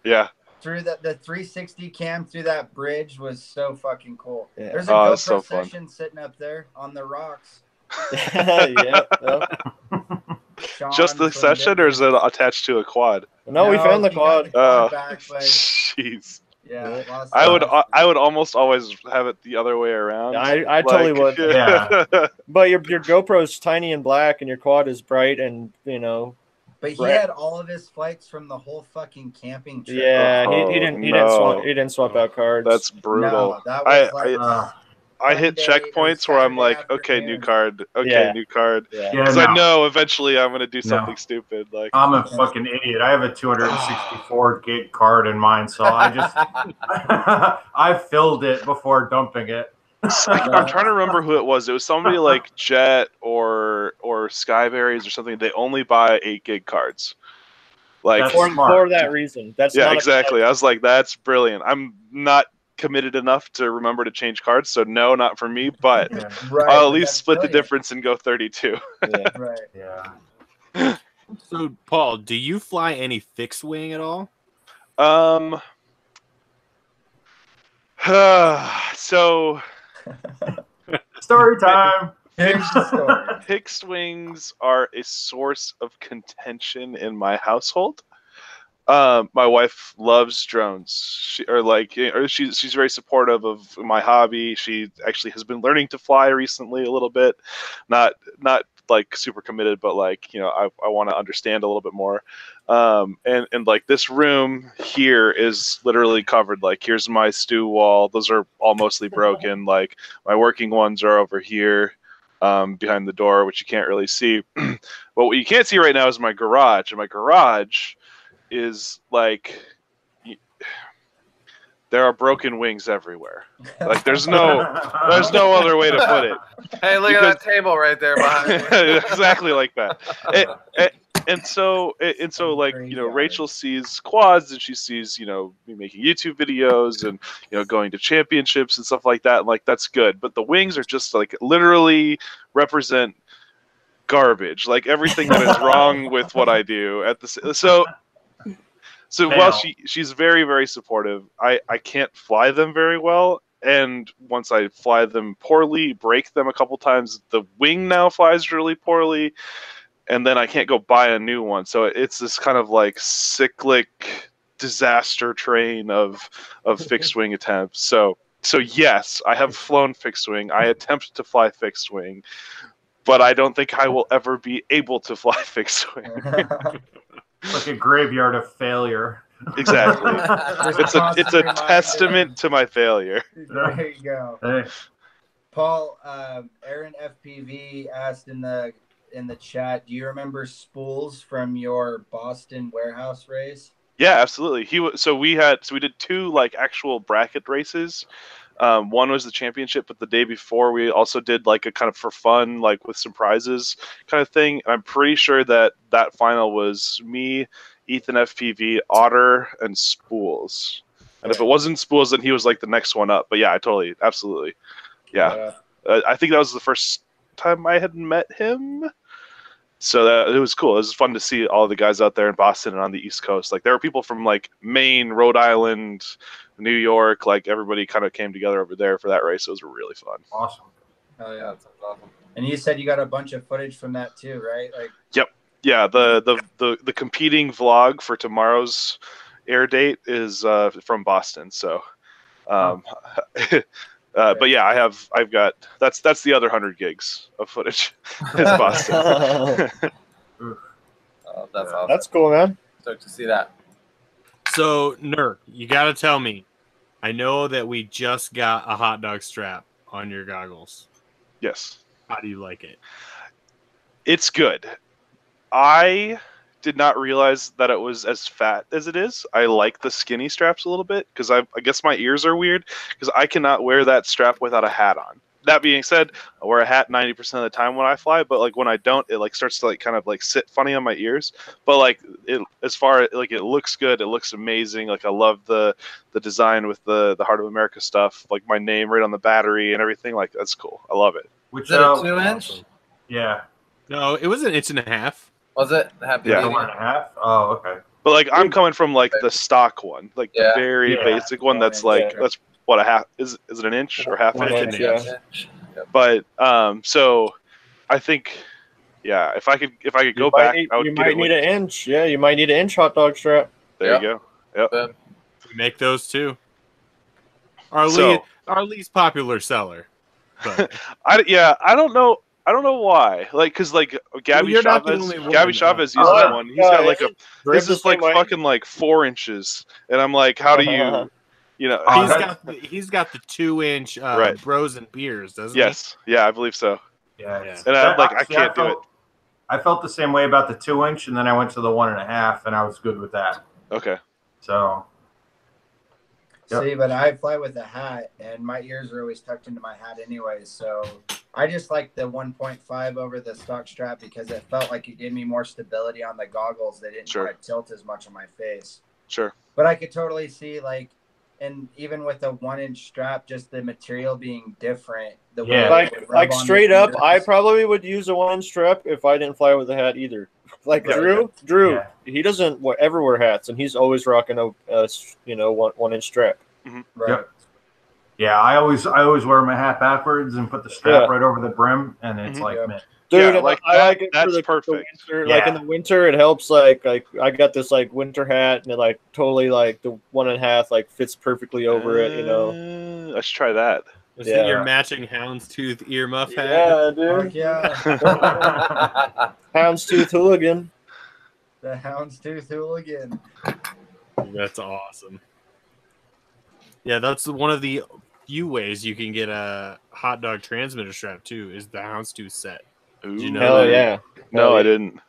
Yeah. Through the 360 cam through that bridge was so fucking cool. Yeah. There's a GoPro session sitting up there on the rocks. Just the session, or is it attached to a quad? No, we found the quad. Jeez. Yeah, I would almost always have it the other way around. I totally would. Yeah. But your GoPro's tiny and black, and your quad is bright, and, you know. But he had all of his flights from the whole fucking camping trip. Yeah, he didn't swap out cards. That's brutal. No, that was I hit checkpoints where I'm like, okay, new card. Okay, new card. Because I know eventually I'm gonna do something stupid. Like, I'm a fucking idiot. I have a 264 gig card in mine, so I just I filled it before dumping it. I'm trying to remember who it was. It was somebody like Jet or Skyberries or something. They only buy 8 gig cards. Like That's for smart. that reason. That's yeah, not exactly. I was like, that's brilliant. I'm not committed enough to remember to change cards, so no, not for me. But Yeah. Right, I'll at but least that's split the brilliant. difference and go 32. Yeah. Right. Yeah. So, Paul, do you fly any fixed wing at all? So Story time. Here's the story. fixed wings are a source of contention in my household. My wife loves drones. She's very supportive of my hobby. She actually has been learning to fly recently a little bit, not like super committed, but like I want to understand a little bit more. And like this room here is literally covered. Like here's my stew wall. Those are all mostly broken. Like my working ones are over here. Behind the door, which you can't really see. But what you can't see right now is my garage. And my garage is like there are broken wings everywhere. Like there's no other way to put it. Hey, look at that table right there behind me. Exactly like that. And so like Rachel sees quads and she sees me making YouTube videos and going to championships and stuff like that. And, like that's good, but the wings are just like literally represent garbage. Like everything that is wrong with what I do at the so while she's very, very supportive, I can't fly them very well. And once I fly them poorly, break them a couple times, the wing now flies really poorly. And then I can't go buy a new one. So it's this kind of like cyclic disaster train of fixed wing attempts. So yes, I have flown fixed wing. I attempt to fly fixed wing, but I don't think I will ever be able to fly fixed wing. Like a graveyard of failure. Exactly. It's a testament to my failure. There you go. Hey. Paul, Aaron FPV asked in the chat, do you remember spools from your Boston warehouse race? Yeah, absolutely. We did 2 like actual bracket races. One was the championship, but the day before we also did like a kind of for fun, like with some prizes kind of thing. And I'm pretty sure that final was me, Ethan FPV, Otter, and Spools. And if it wasn't Spools, then he was like the next one up. But yeah, absolutely. Yeah. I think that was the first time I had met him. So it was cool. It was fun to see all the guys out there in Boston and on the East Coast. Like there were people from like Maine, Rhode Island, New York. Like everybody kind of came together over there for that race. It was really fun. Awesome. Oh yeah, that sounds awesome. And you said you got a bunch of footage from that too, right? Like. Yep. Yeah. The competing vlog for tomorrow's air date is from Boston. So. But yeah, I've got that's the other 100 gigs of footage. It's Boston. Oh, that's awesome. That's cool, man. Stoked to see that. So, NURK, you got to tell me. I know that we just got a hot dog strap on your goggles. Yes. How do you like it? It's good. I did not realize that it was as fat as it is. I like the skinny straps a little bit because I guess my ears are weird because I cannot wear that strap without a hat on. That being said, I wear a hat 90% of the time when I fly, but like when I don't, it like starts to like kind of like sit funny on my ears. But like as far as like it looks good, it looks amazing. Like I love the design with the Heart of America stuff, like my name right on the battery and everything. Like that's cool. I love it. Which is it a 2-inch? Awesome. Yeah. No, it was an 1.5 inches. Was it? Yeah. 1.5. Oh, okay. But like I'm coming from like the stock one, like the very basic one. That's like that's what a half is it an inch or half inch? Yeah. But so I think if I could go back, I would you might need an inch. Yeah, you might need an inch hot dog strap. There you go. Yep. We make those too. Our least popular seller. But I don't know. I don't know why. Like, cause like Gabby Chavez uses one. He's got like this is like fucking like 4 inches, and I'm like, how do you? He's got the 2-inch bros and beers, doesn't he? Yes. Yeah, I believe so. Yeah. And I can't do it. I felt the same way about the 2-inch, and then I went to the 1.5, and I was good with that. Okay. So. See, but I fly with a hat, and my ears are always tucked into my hat anyways. So I just like the 1.5 over the stock strap because it felt like it gave me more stability on the goggles. They didn't Sure. want to tilt as much on my face. Sure. But I could totally see, like, and even with the 1-inch strap, just the material being different. The way Yeah. it would rub on Straight your up, I fingers. probably would use a 1-inch strap if I didn't fly with a hat either. Like Yeah. Drew, Yeah. he doesn't ever wear hats, and he's always rocking a 1-inch strap. Right. Yep. Yeah, I always wear my hat backwards and put the strap right over the brim, and it's like, Yep. man. Dude, Yeah, and like I that- like it that's for the perfect. winter. Like in Yeah. the winter, it helps. Like I got this like winter hat, and it like totally like the 1.5 like fits perfectly over it. You know. I should try that. Is Yeah. it your matching houndstooth earmuff hat? Yeah, Fuck dude. yeah. Houndstooth hooligan. The houndstooth hooligan. That's awesome. Yeah, that's one of the few ways you can get a hot dog transmitter strap too. Is the houndstooth set? Ooh. you know Hell that? yeah. No, Hell I yeah. didn't.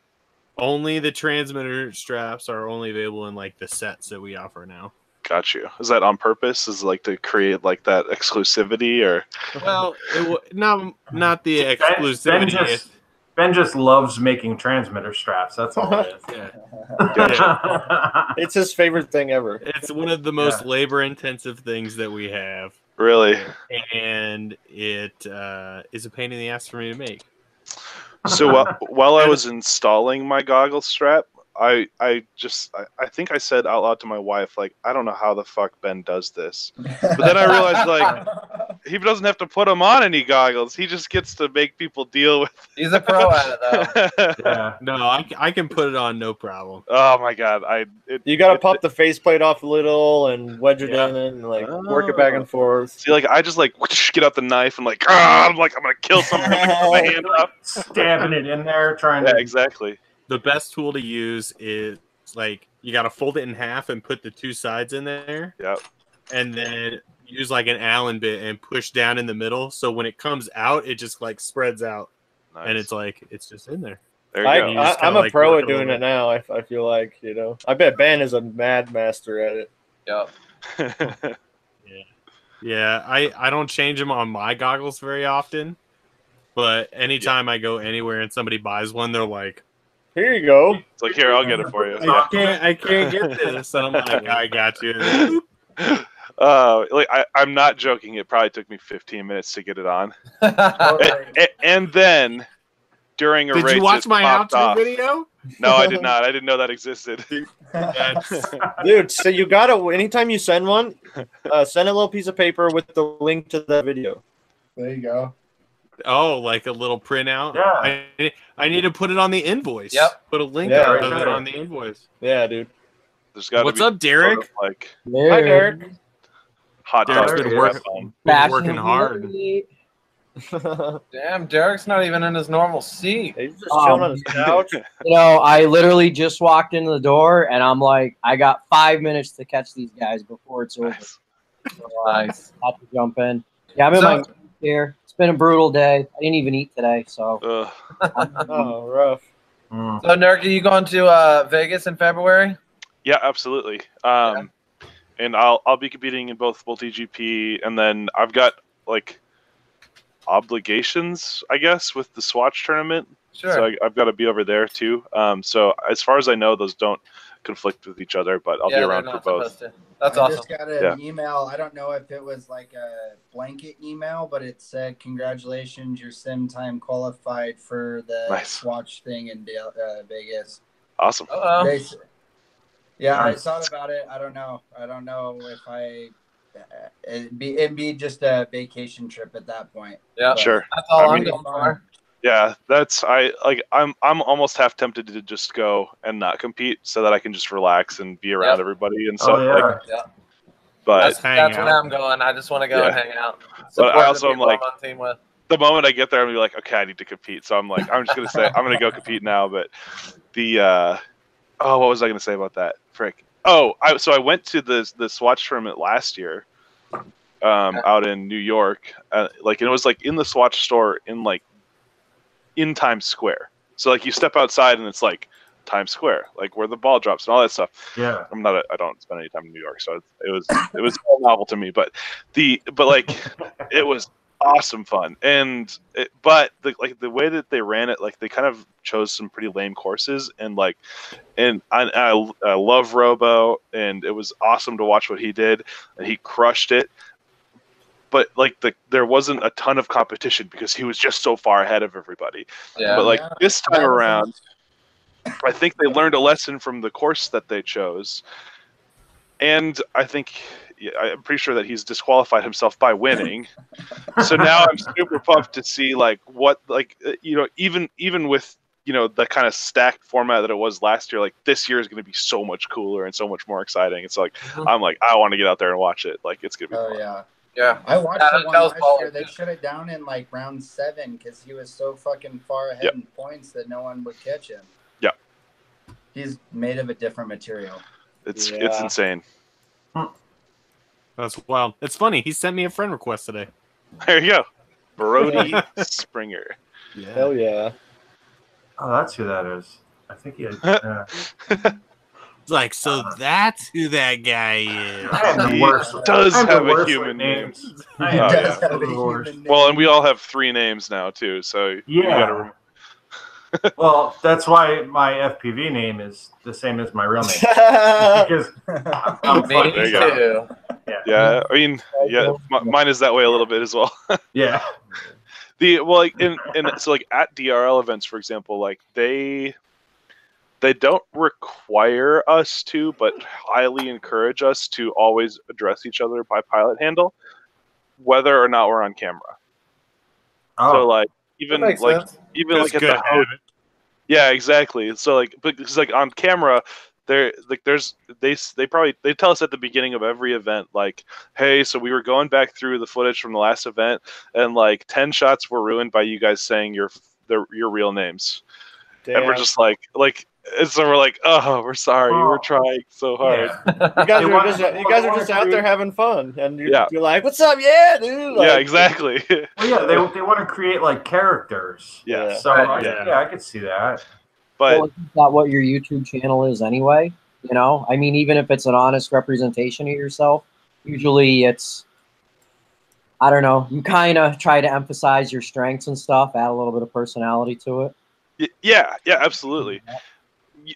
Only the transmitter straps are only available in like the sets that we offer now. Got you. Is that on purpose? Is like to create like that exclusivity, or Well, not the Ben exclusivity. just Ben just loves making transmitter straps. That's all it is. Yeah. It's his favorite thing ever. It's one of the most labor-intensive things that we have, really? and it is a pain in the ass for me to make. So while I was installing my goggle strap, I think I said out loud to my wife, like, I don't know how the fuck Ben does this. But then I realized, like, he doesn't have to put them on any goggles. He just gets to make people deal with. He's a pro at it, though. Yeah. No, I can put it on no problem. Oh my god! You gotta pop the faceplate off a little and wedge it in and like work it back and forth. See, like I just like get out the knife and like I'm gonna kill someone with my hand up, stabbing it in there, trying to. Exactly. The best tool to use is like you got to fold it in half and put the two sides in there. Yep. And then use like an Allen bit and push down in the middle. So when it comes out, it just like spreads out, Nice. and it's like it's just in there. There you go. I'm a like pro work at a doing little it now. I feel like, I bet Ben is a mad master at it. Yep. Yeah, I don't change them on my goggles very often, but anytime I go anywhere and somebody buys one, they're like, "Here you go." It's like, here, I'll get it for you. I can't get this, and I'm like, I got you. Like I'm not joking. It probably took me 15 minutes to get it on, Totally. and then during a race, Did you watch it my popped how-to off. video? No, I did not. I didn't know that existed. Dude, so you gotta, anytime you send one, send a little piece of paper with the link to the video. There you go. Oh, like a little printout. Yeah. I need to put it on the invoice. Yep. Put a link Yeah, of right it there. on the invoice. Yeah, dude. There's got to What's be up, Derek? sort of, like Hi, Derek. hot Derek's dog. been Derek working, is. working hard. Damn, Derek's not even in his normal seat. He's just chilling on his couch. I literally just walked into the door and I'm like, I got 5 minutes to catch these guys before it's over. Nice. So, have to jump in. Yeah, I'm in my here. It's been a brutal day. I didn't even eat today, so Oh, rough. Mm. So, Nurk, are you going to Vegas in February? Yeah, absolutely. And I'll be competing in both multi-GP, and then I've got like obligations, I guess, with the Swatch tournament. Sure. So I've got to be over there too. So as far as I know, those don't conflict with each other, but I'll be they're around for not both. supposed to. That's I awesome. just got an email. I don't know if it was like a blanket email, but it said, "Congratulations, your sim time qualified for the Nice. Swatch thing in Vegas." Awesome. Uh-oh. Yeah, Nice. I thought about it. I don't know if it'd be just a vacation trip at that point. Yeah, But Sure. that's all I I'm mean- going for. Yeah, I'm almost half tempted to just go and not compete so that I can just relax and be around Yep. everybody and stuff. Oh yeah. But That's hang where out. I'm going. I just want to go and hang out. But Support I the also am people like- I'm on team with. the moment I get there, I'm gonna be like, okay, I need to compete. So I'm like, I'm just gonna say I'm gonna go compete now. But the what was I gonna say about that? Frick. Oh, so I went to the Swatch tournament last year, out in New York. And it was like in the Swatch store in Times Square. So like you step outside and it's like Times Square, like where the ball drops and all that stuff. Yeah. I don't spend any time in New York, so it was all novel to me. But like it was awesome fun, and the way that they ran it, like they kind of chose some pretty lame courses, and I love Robo, and it was awesome to watch what he did, and he crushed it. But like there wasn't a ton of competition because he was just so far ahead of everybody. Yeah. But like this time around, I think they learned a lesson from the course that they chose, and I think I'm pretty sure that he's disqualified himself by winning. So now I'm super pumped to see like what, like, even with the kind of stacked format that it was last year, like this year is going to be so much cooler and so much more exciting. It's like I'm like, I want to get out there and watch it. Like it's gonna be fun. Yeah, I watched the one last year. They shut it down in like round 7 because he was so fucking far ahead in points that no one would catch him. Yeah, he's made of a different material. It's insane. That's wild. It's funny. He sent me a friend request today. There you go, Brody Springer. Yeah. Hell yeah. Oh, that's who that is. I think he had. It's like, so that's who that guy is. He does have a human name. Well, and we all have 3 names now too, so you gotta well, that's why my FPV name is the same as my real name. Because I'm me too. Yeah, I mean, mine is that way a little bit as well. Yeah. So like at DRL events, for example, like they don't require us to, but highly encourage us to always address each other by pilot handle, whether or not we're on camera. Oh. So like even like at the host, yeah, exactly. So like because like on camera, they tell us at the beginning of every event, like, hey, so we were going back through the footage from the last event, and like 10 shots were ruined by you guys saying your real names. Damn. And we're just like. And so we're like, oh, we're sorry. You were trying so hard. Yeah. You guys are just out there having fun, and you're like, "What's up, yeah, dude?" Like, yeah, exactly. Well, yeah, they want to create like characters. Yeah. So I could see that. But well, isn't that what your YouTube channel is anyway? I mean, even if it's an honest representation of yourself, usually it's, I don't know, you kind of try to emphasize your strengths and stuff, add a little bit of personality to it. Yeah, absolutely.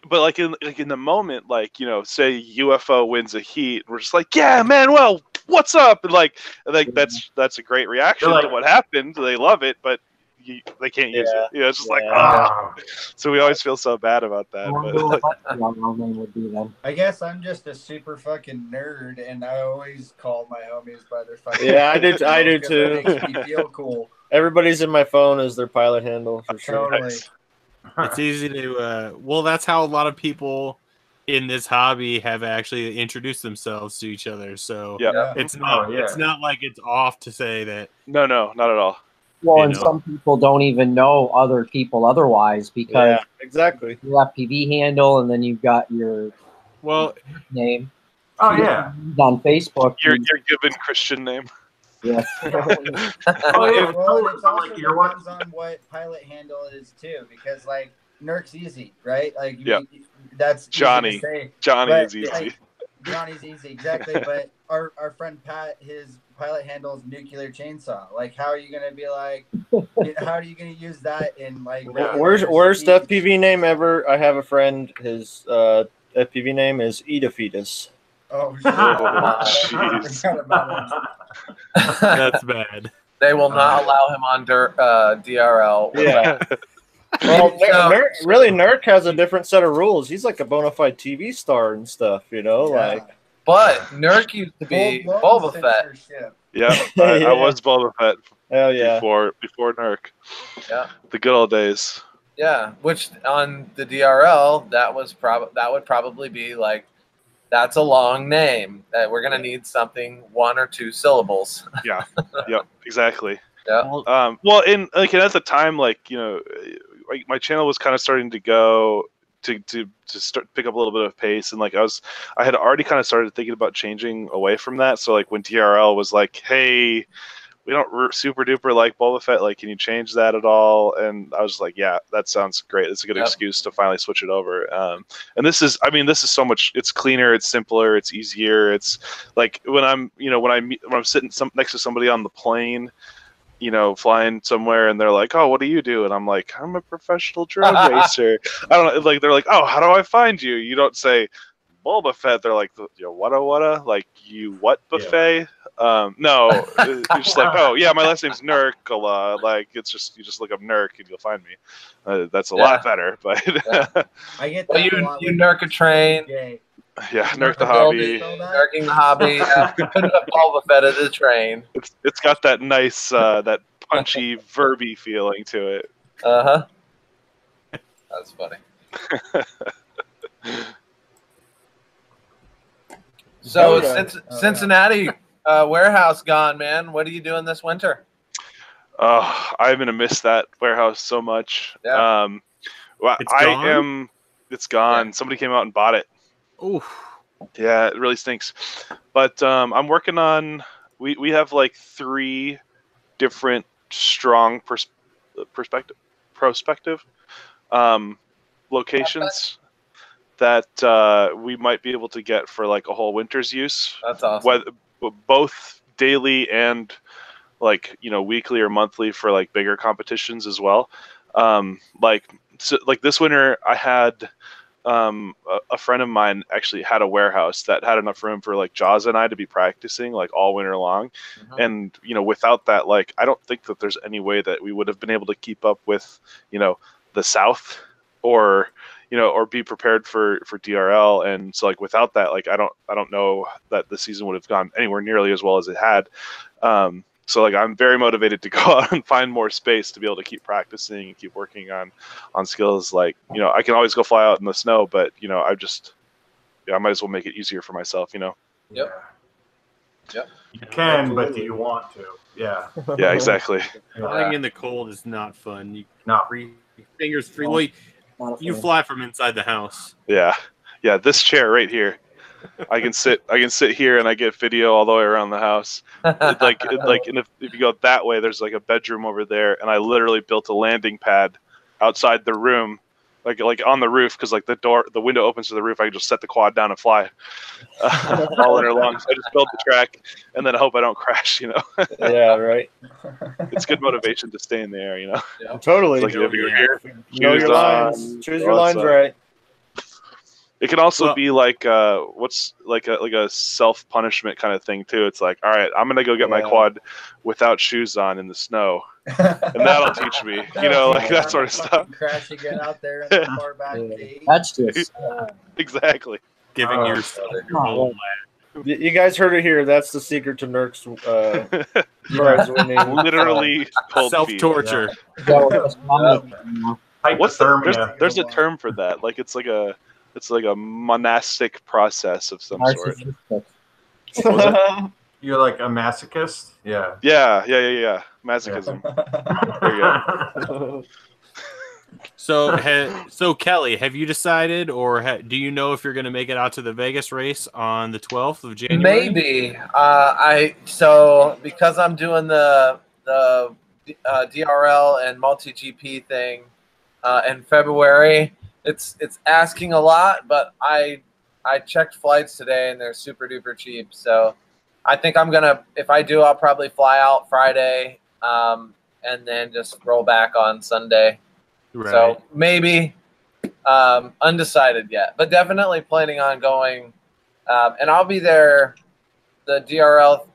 But like in the moment, like say UFO wins a heat, we're just like, yeah, Manuel, what's up? And like that's a great reaction to what happened. They love it, but they can't use it. It's just like, so we always feel so bad about that. I guess I'm just a super fucking nerd, and I always call my homies by their fucking. Yeah, I do too. It makes me feel cool. Everybody's in my phone as their pilot handle for sure. Totally. It's easy to well, that's how a lot of people in this hobby have actually introduced themselves to each other. So it's not like it's off to say that. No, not at all. Well, and some people don't even know other people otherwise because exactly your FPV handle, and then you've got your name. Oh yeah, on Facebook. Your given Christian name. Yeah. It also depends on what pilot handle it is too, because like NURK's easy, right? Like that's Johnny. Easy to say, Johnny is easy. Like, Johnny's easy, exactly. But our friend Pat, his pilot handle is Nuclear Chainsaw. Like, how are you gonna be like? How are you gonna use that in like? Worst FPV name ever. I have a friend. His FPV name is Eda Fetus. Oh shit! That's bad. They will not allow him on DRL. Yeah. Well, NURK has a different set of rules. He's like a bona fide TV star and stuff, like. But NURK used to be Boba Fett. Yeah, I was Boba Fett. Hell yeah. Before NURK. Yeah. The good old days. Yeah, which on the DRL that would probably be like, that's a long name. That we're gonna need something 1 or 2 syllables. Yeah. Yep. Exactly. Yeah. Well, and at the time, like my channel was kind of starting to go to start pick up a little bit of pace, and like I had already kind of started thinking about changing away from that. So like when DRL was like, hey, we don't super duper like Boba Fett. Like, can you change that at all? And I was like, yeah, that sounds great. It's a good excuse to finally switch it over. And this is so much. It's cleaner. It's simpler. It's easier. It's like when I'm sitting next to somebody on the plane, flying somewhere, and they're like, "Oh, what do you do?" And I'm like, "I'm a professional drone racer." I don't know. Like, they're like, "Oh, how do I find you?" You don't say Boba Fett. They're like, "Whata? Like, you what buffet?" Yeah. No, you're just like, "Oh, yeah, my last name's NURK. Like, it's just you just look up NURK and you'll find me." That's a lot better. But I get that. Well, you NURK a train. Yeah, NURK the hobby. NURKing the hobby. Putting up Boba Fett at the train. It's got that nice, that punchy, verby feeling to it. That's funny. So Cincinnati warehouse gone, man. What are you doing this winter? I'm gonna miss that warehouse so much. Yeah. It's gone. Yeah. Somebody came out and bought it. Oof. Yeah, it really stinks. But I'm working on. We have like 3 different strong prospective locations that we might be able to get for like a whole winter's use. That's awesome. Both daily and like weekly or monthly for like bigger competitions as well. Like this winter, I had. A friend of mine actually had a warehouse that had enough room for like Jaws and I to be practicing like all winter long. And without that, like I don't think that there's any way that we would have been able to keep up with the South or or be prepared for DRL. And so like without that, like I don't know that the season would have gone anywhere nearly as well as it had. So like I'm very motivated to go out and find more space to be able to keep practicing and keep working on skills. Like I can always go fly out in the snow, but I might as well make it easier for myself. Yep. You can, but do you want to? Yeah. Yeah, exactly. Flying in the cold is not fun. Fingers free. Well, you fly from inside the house. Yeah. This chair right here. I can sit here and I get video all the way around the house. And if you go that way, there's like a bedroom over there, and I literally built a landing pad outside the room, like on the roof, because like the window opens to the roof. I can just set the quad down and fly all winter long. So I just build the track, and then I hope I don't crash. Yeah, right. It's good motivation to stay in the air. Yeah. Totally. It's like you have your gear, know your lines. Choose your lines right. It can also be like what's like a self-punishment kind of thing too. It's like, all right, I'm gonna go get my quad without shoes on in the snow, and that'll teach me, like that sort of stuff. Crash again out there in the far back gate. That's just exactly giving your whole life. You guys heard it here. That's the secret to NURK's prize winning. Literally self-torture. There's a term for that. Like it's like a monastic process of some sort. You're like a masochist? Yeah. Yeah. Masochism. There you go. So Kelly, have you decided, or do you know if you're going to make it out to the Vegas race on the 12th of January? Maybe. Because I'm doing the DRL and multi-GP thing in February. It's asking a lot, but I checked flights today and they're super duper cheap. So I think I'm gonna, if I do, I'll probably fly out Friday and then just roll back on Sunday. Right. So maybe undecided yet, but definitely planning on going. And I'll be there, the DRL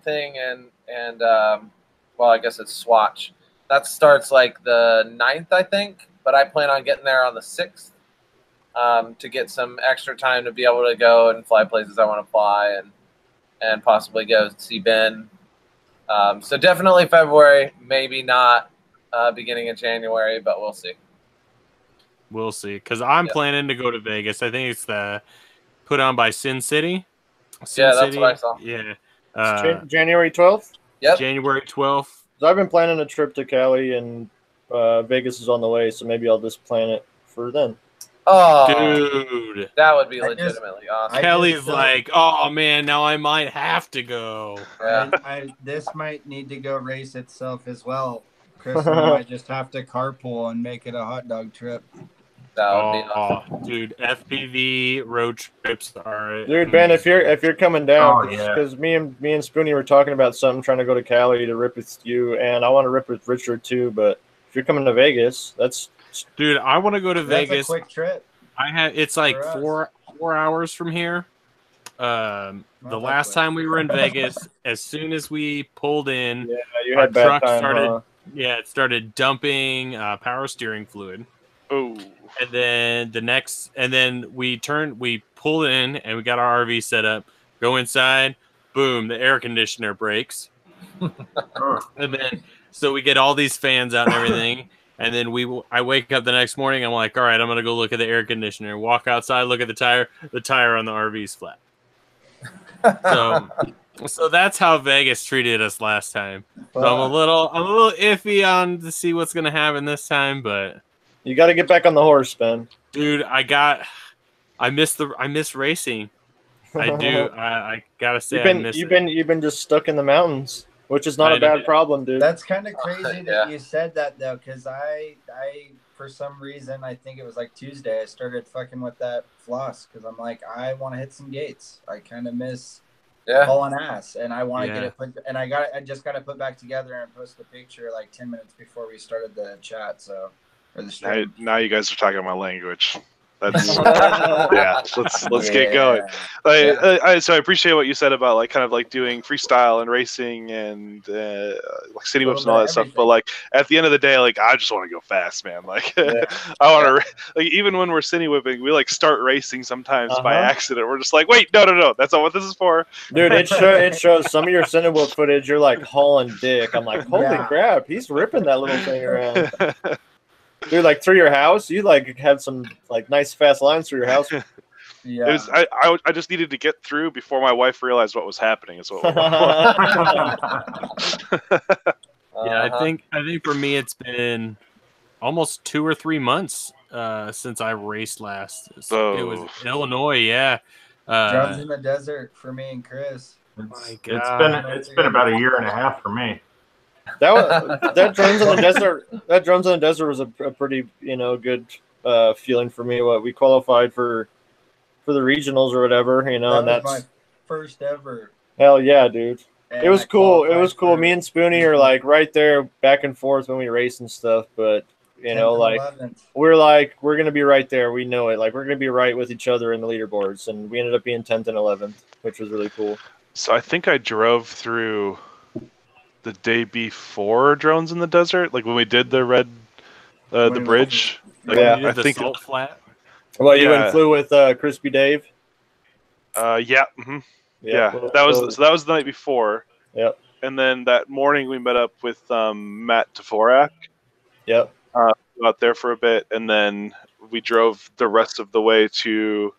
thing and well, I guess it's Swatch. That starts like the 9th, I think. But I plan on getting there on the 6th to get some extra time to be able to go and fly places I want to fly and possibly go see Ben. So definitely February, maybe not beginning of January, but we'll see. We'll see, because I'm planning to go to Vegas. I think it's put on by Sin City. That's what I saw. Yeah. January 12th? Yep. January 12th. So I've been planning a trip to Cali, and Vegas is on the way, so maybe I'll just plan it for then. Oh, Dude. that would be I just- legitimately awesome. Kelly's like, oh man, now I might have to go. Yeah. This might need to go race itself as well. Chris and I might just have to carpool and make it a hot dog trip. That would be awesome. Oh, dude, FPV road trips are. Dude, Ben, if you're coming down, Oh, yeah. because me and Spoonie were talking about something, trying to go to Cali to rip with you, and I want to rip with Richard too. But if you're coming to Vegas, that's Dude, I want to go to That's Vegas. a quick trip. It's like For us. 4 hours from here. The last time we were in Vegas, as soon as we pulled in, yeah. You our had bad truck time, started. huh? Yeah, it started dumping power steering fluid. Oh, And then we pulled in and we got our RV set up, go inside, boom, the air conditioner breaks. And then, so we get all these fans out and everything. And then I wake up the next morning, I'm like, all right, I'm going to go look at the air conditioner, walk outside, look at the tire on the RV's flat. So that's how Vegas treated us last time. So I'm a little iffy on to see what's going to happen this time, but You got to get back on the horse, Ben. dude, I miss racing. I do. I gotta say, You've been just stuck in the mountains, which is not a bad problem, dude. That's kind of crazy Yeah. that you said that though, because I for some reason I think it was like Tuesday I started fucking with that floss because I'm like I want to hit some gates. I kind of miss hauling ass, and I want to get it put. And I just got to put back together and post the picture like 10 minutes before we started the chat. So or the stream. now you guys are talking my language. That's yeah. Let's get going. So I appreciate what you said about like kind of like doing freestyle and racing and like city whips and all that stuff. But like at the end of the day, like I just want to go fast, man. Like I want to like even when we're city whipping, we like start racing sometimes by accident. We're just like, wait, no, that's not what this is for, dude. It shows some of your city whip footage. You're like hauling dick. I'm like, holy crap, he's ripping that little thing around. Dude, like through your house, you like had some like nice fast lines through your house. Yeah, It was, I just needed to get through before my wife realized what was happening. Is what. Yeah, I think for me it's been almost 2 or 3 months since I raced last. It was Illinois, yeah. Drones in the desert for me and Chris. It's been about a year and a half for me. That drones in the desert. That drones in the desert was a pretty good feeling for me. What we qualified for the regionals or whatever, and That was that's my first ever. Hell yeah, dude. And It was I cool. It qualified was cool. for Me and Spoonie are like right there, back and forth when we race and stuff. But 10th and like 11th. we're gonna be right there. We know it. Like we're gonna be right with each other in the leaderboards, and we ended up being 10th and 11th, which was really cool. So I think I drove through the day before drones in the desert, like when we did the the bridge. Like, Yeah. I think salt flat. Well, you went and flew with Crispy Dave. Yeah. That was the night before. Yep. And then that morning we met up with Matt Dvorak. Yep. Out there for a bit, and then we drove the rest of the way to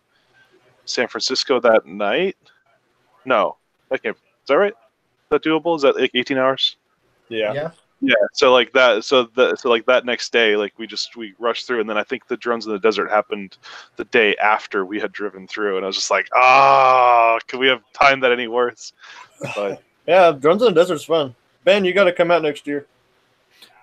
San Francisco that night. No, is that right? Is that doable? Is that like 18 hours? Yeah. Yeah. So like that. So like that next day, like we rushed through, and then I think the drones in the desert happened the day after we had driven through, and I was just like, could we have timed that any worse? But yeah, drones in the desert's fun. Ben, you got to come out next year.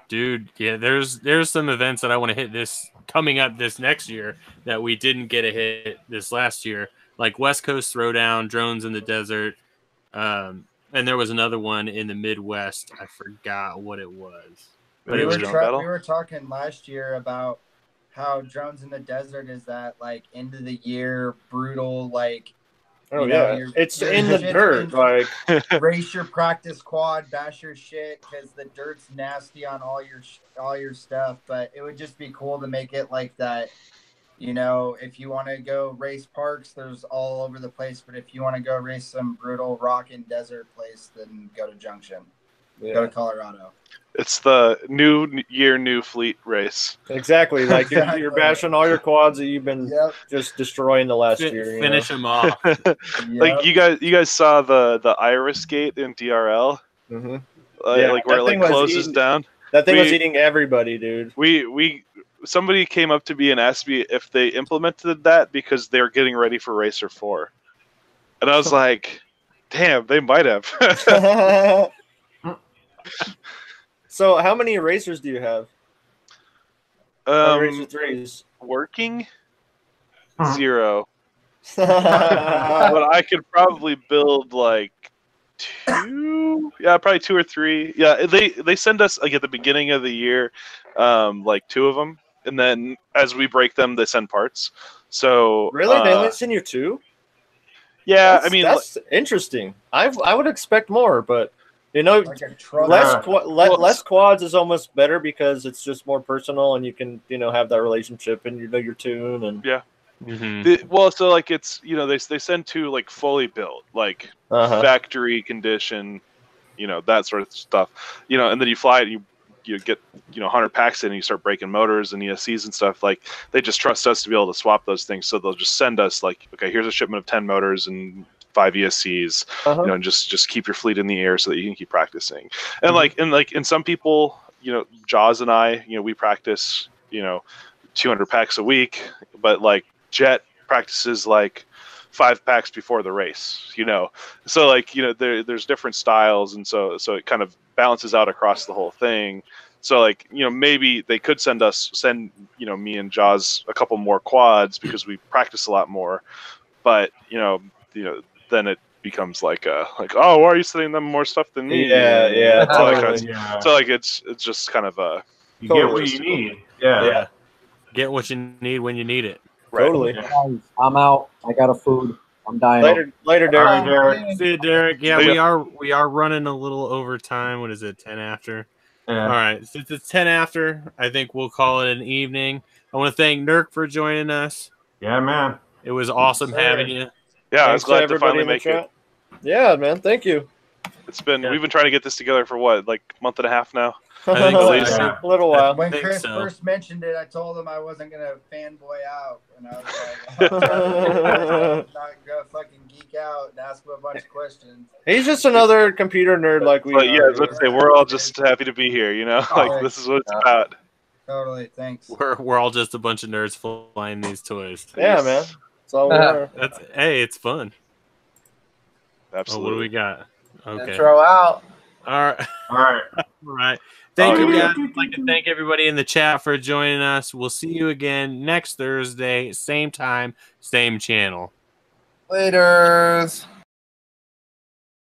Dude, yeah, there's some events that I want to hit coming up this next year that we didn't get a hit this last year, like West Coast Throwdown, drones in the desert, and there was another one in the Midwest. I forgot what it was. But we were talking last year about how drones in the desert is that like end of the year brutal like. It's in the dirt. Like race your practice quad, bash your shit because the dirt's nasty on all your stuff. But it would just be cool to make it like that. If you want to go race parks, there's all over the place. But if you want to go race some brutal rock and desert place, then go to Junction. Yeah. Go to Colorado. It's the new year, new fleet race. Exactly. Like you're bashing all your quads that you've been just destroying the last year. Finish them off. Like you guys saw the Iris Gate in DRL. Mm-hmm. Like where it like closes down. That thing was eating everybody, dude. We somebody came up to me and asked me if they implemented that because they're getting ready for Racer 4. And I was like, damn, they might have. So how many erasers do you have? Eraser 3s. Working? Hmm. 0. But I could probably build like 2. Yeah, probably 2 or 3. Yeah, they send us like at the beginning of the year, like 2 of them, and then as we break them, they send parts. So Really, they only send you 2? Yeah, I mean that's interesting. I would expect more, but you know, Like a truck. less quads is almost better because it's just more personal, and you can have that relationship, and you know your tune, and yeah. Mm-hmm. Well, so like it's they send 2 like fully built, like factory condition, that sort of stuff, and then you fly it, and you get 100 packs in, and you start breaking motors and ESCs and stuff. Like they just trust us to be able to swap those things, so they'll just send us like, okay, here's a shipment of 10 motors and 5 ESCs, and just keep your fleet in the air so that you can keep practicing. And and some people, Jaws and I, we practice 200 packs a week, but like Jet practices like 5 packs before the race, so like there's different styles, and so it kind of balances out across the whole thing. So like maybe they could send me and Jaws a couple more quads because we practice a lot more, but then it becomes like oh, why are you sending them more stuff than me? Yeah, totally. Yeah. So like it's just kind of a You get what you need. Yeah. Get what you need when you need it. Totally. Guys, I'm out. I got a food. I'm dying. Later, Derek. All right, Derek. See you, Derek. Yeah, Yeah. we are running a little over time. What is it? 10 after. Yeah. All right. Since it's 10 after, I think we'll call it an evening. I want to thank NURK for joining us. Yeah, man. It was awesome Sir. having you. Yeah, I was Thanks to glad to everybody finally in the make it. chat. Yeah, man. Thank you. We've been trying to get this together for what, like a month and a half now? I think so. Yeah. A little while. When think Chris so. first mentioned it, I told him I wasn't gonna fanboy out, and I was like, not gonna fucking geek out and ask him a bunch of questions. He's just another computer nerd like we But are. yeah, I was about to say, we're all just happy to be here, like this is what it's about. Totally, thanks. We're all just a bunch of nerds flying these toys. Yeah, man. That's all we are. Hey, it's fun. Absolutely. Oh, what do we got? Okay. Intro out. All right. All right. All right. Thank you guys. I'd like to thank everybody in the chat for joining us. We'll see you again next Thursday, same time, same channel. Laters.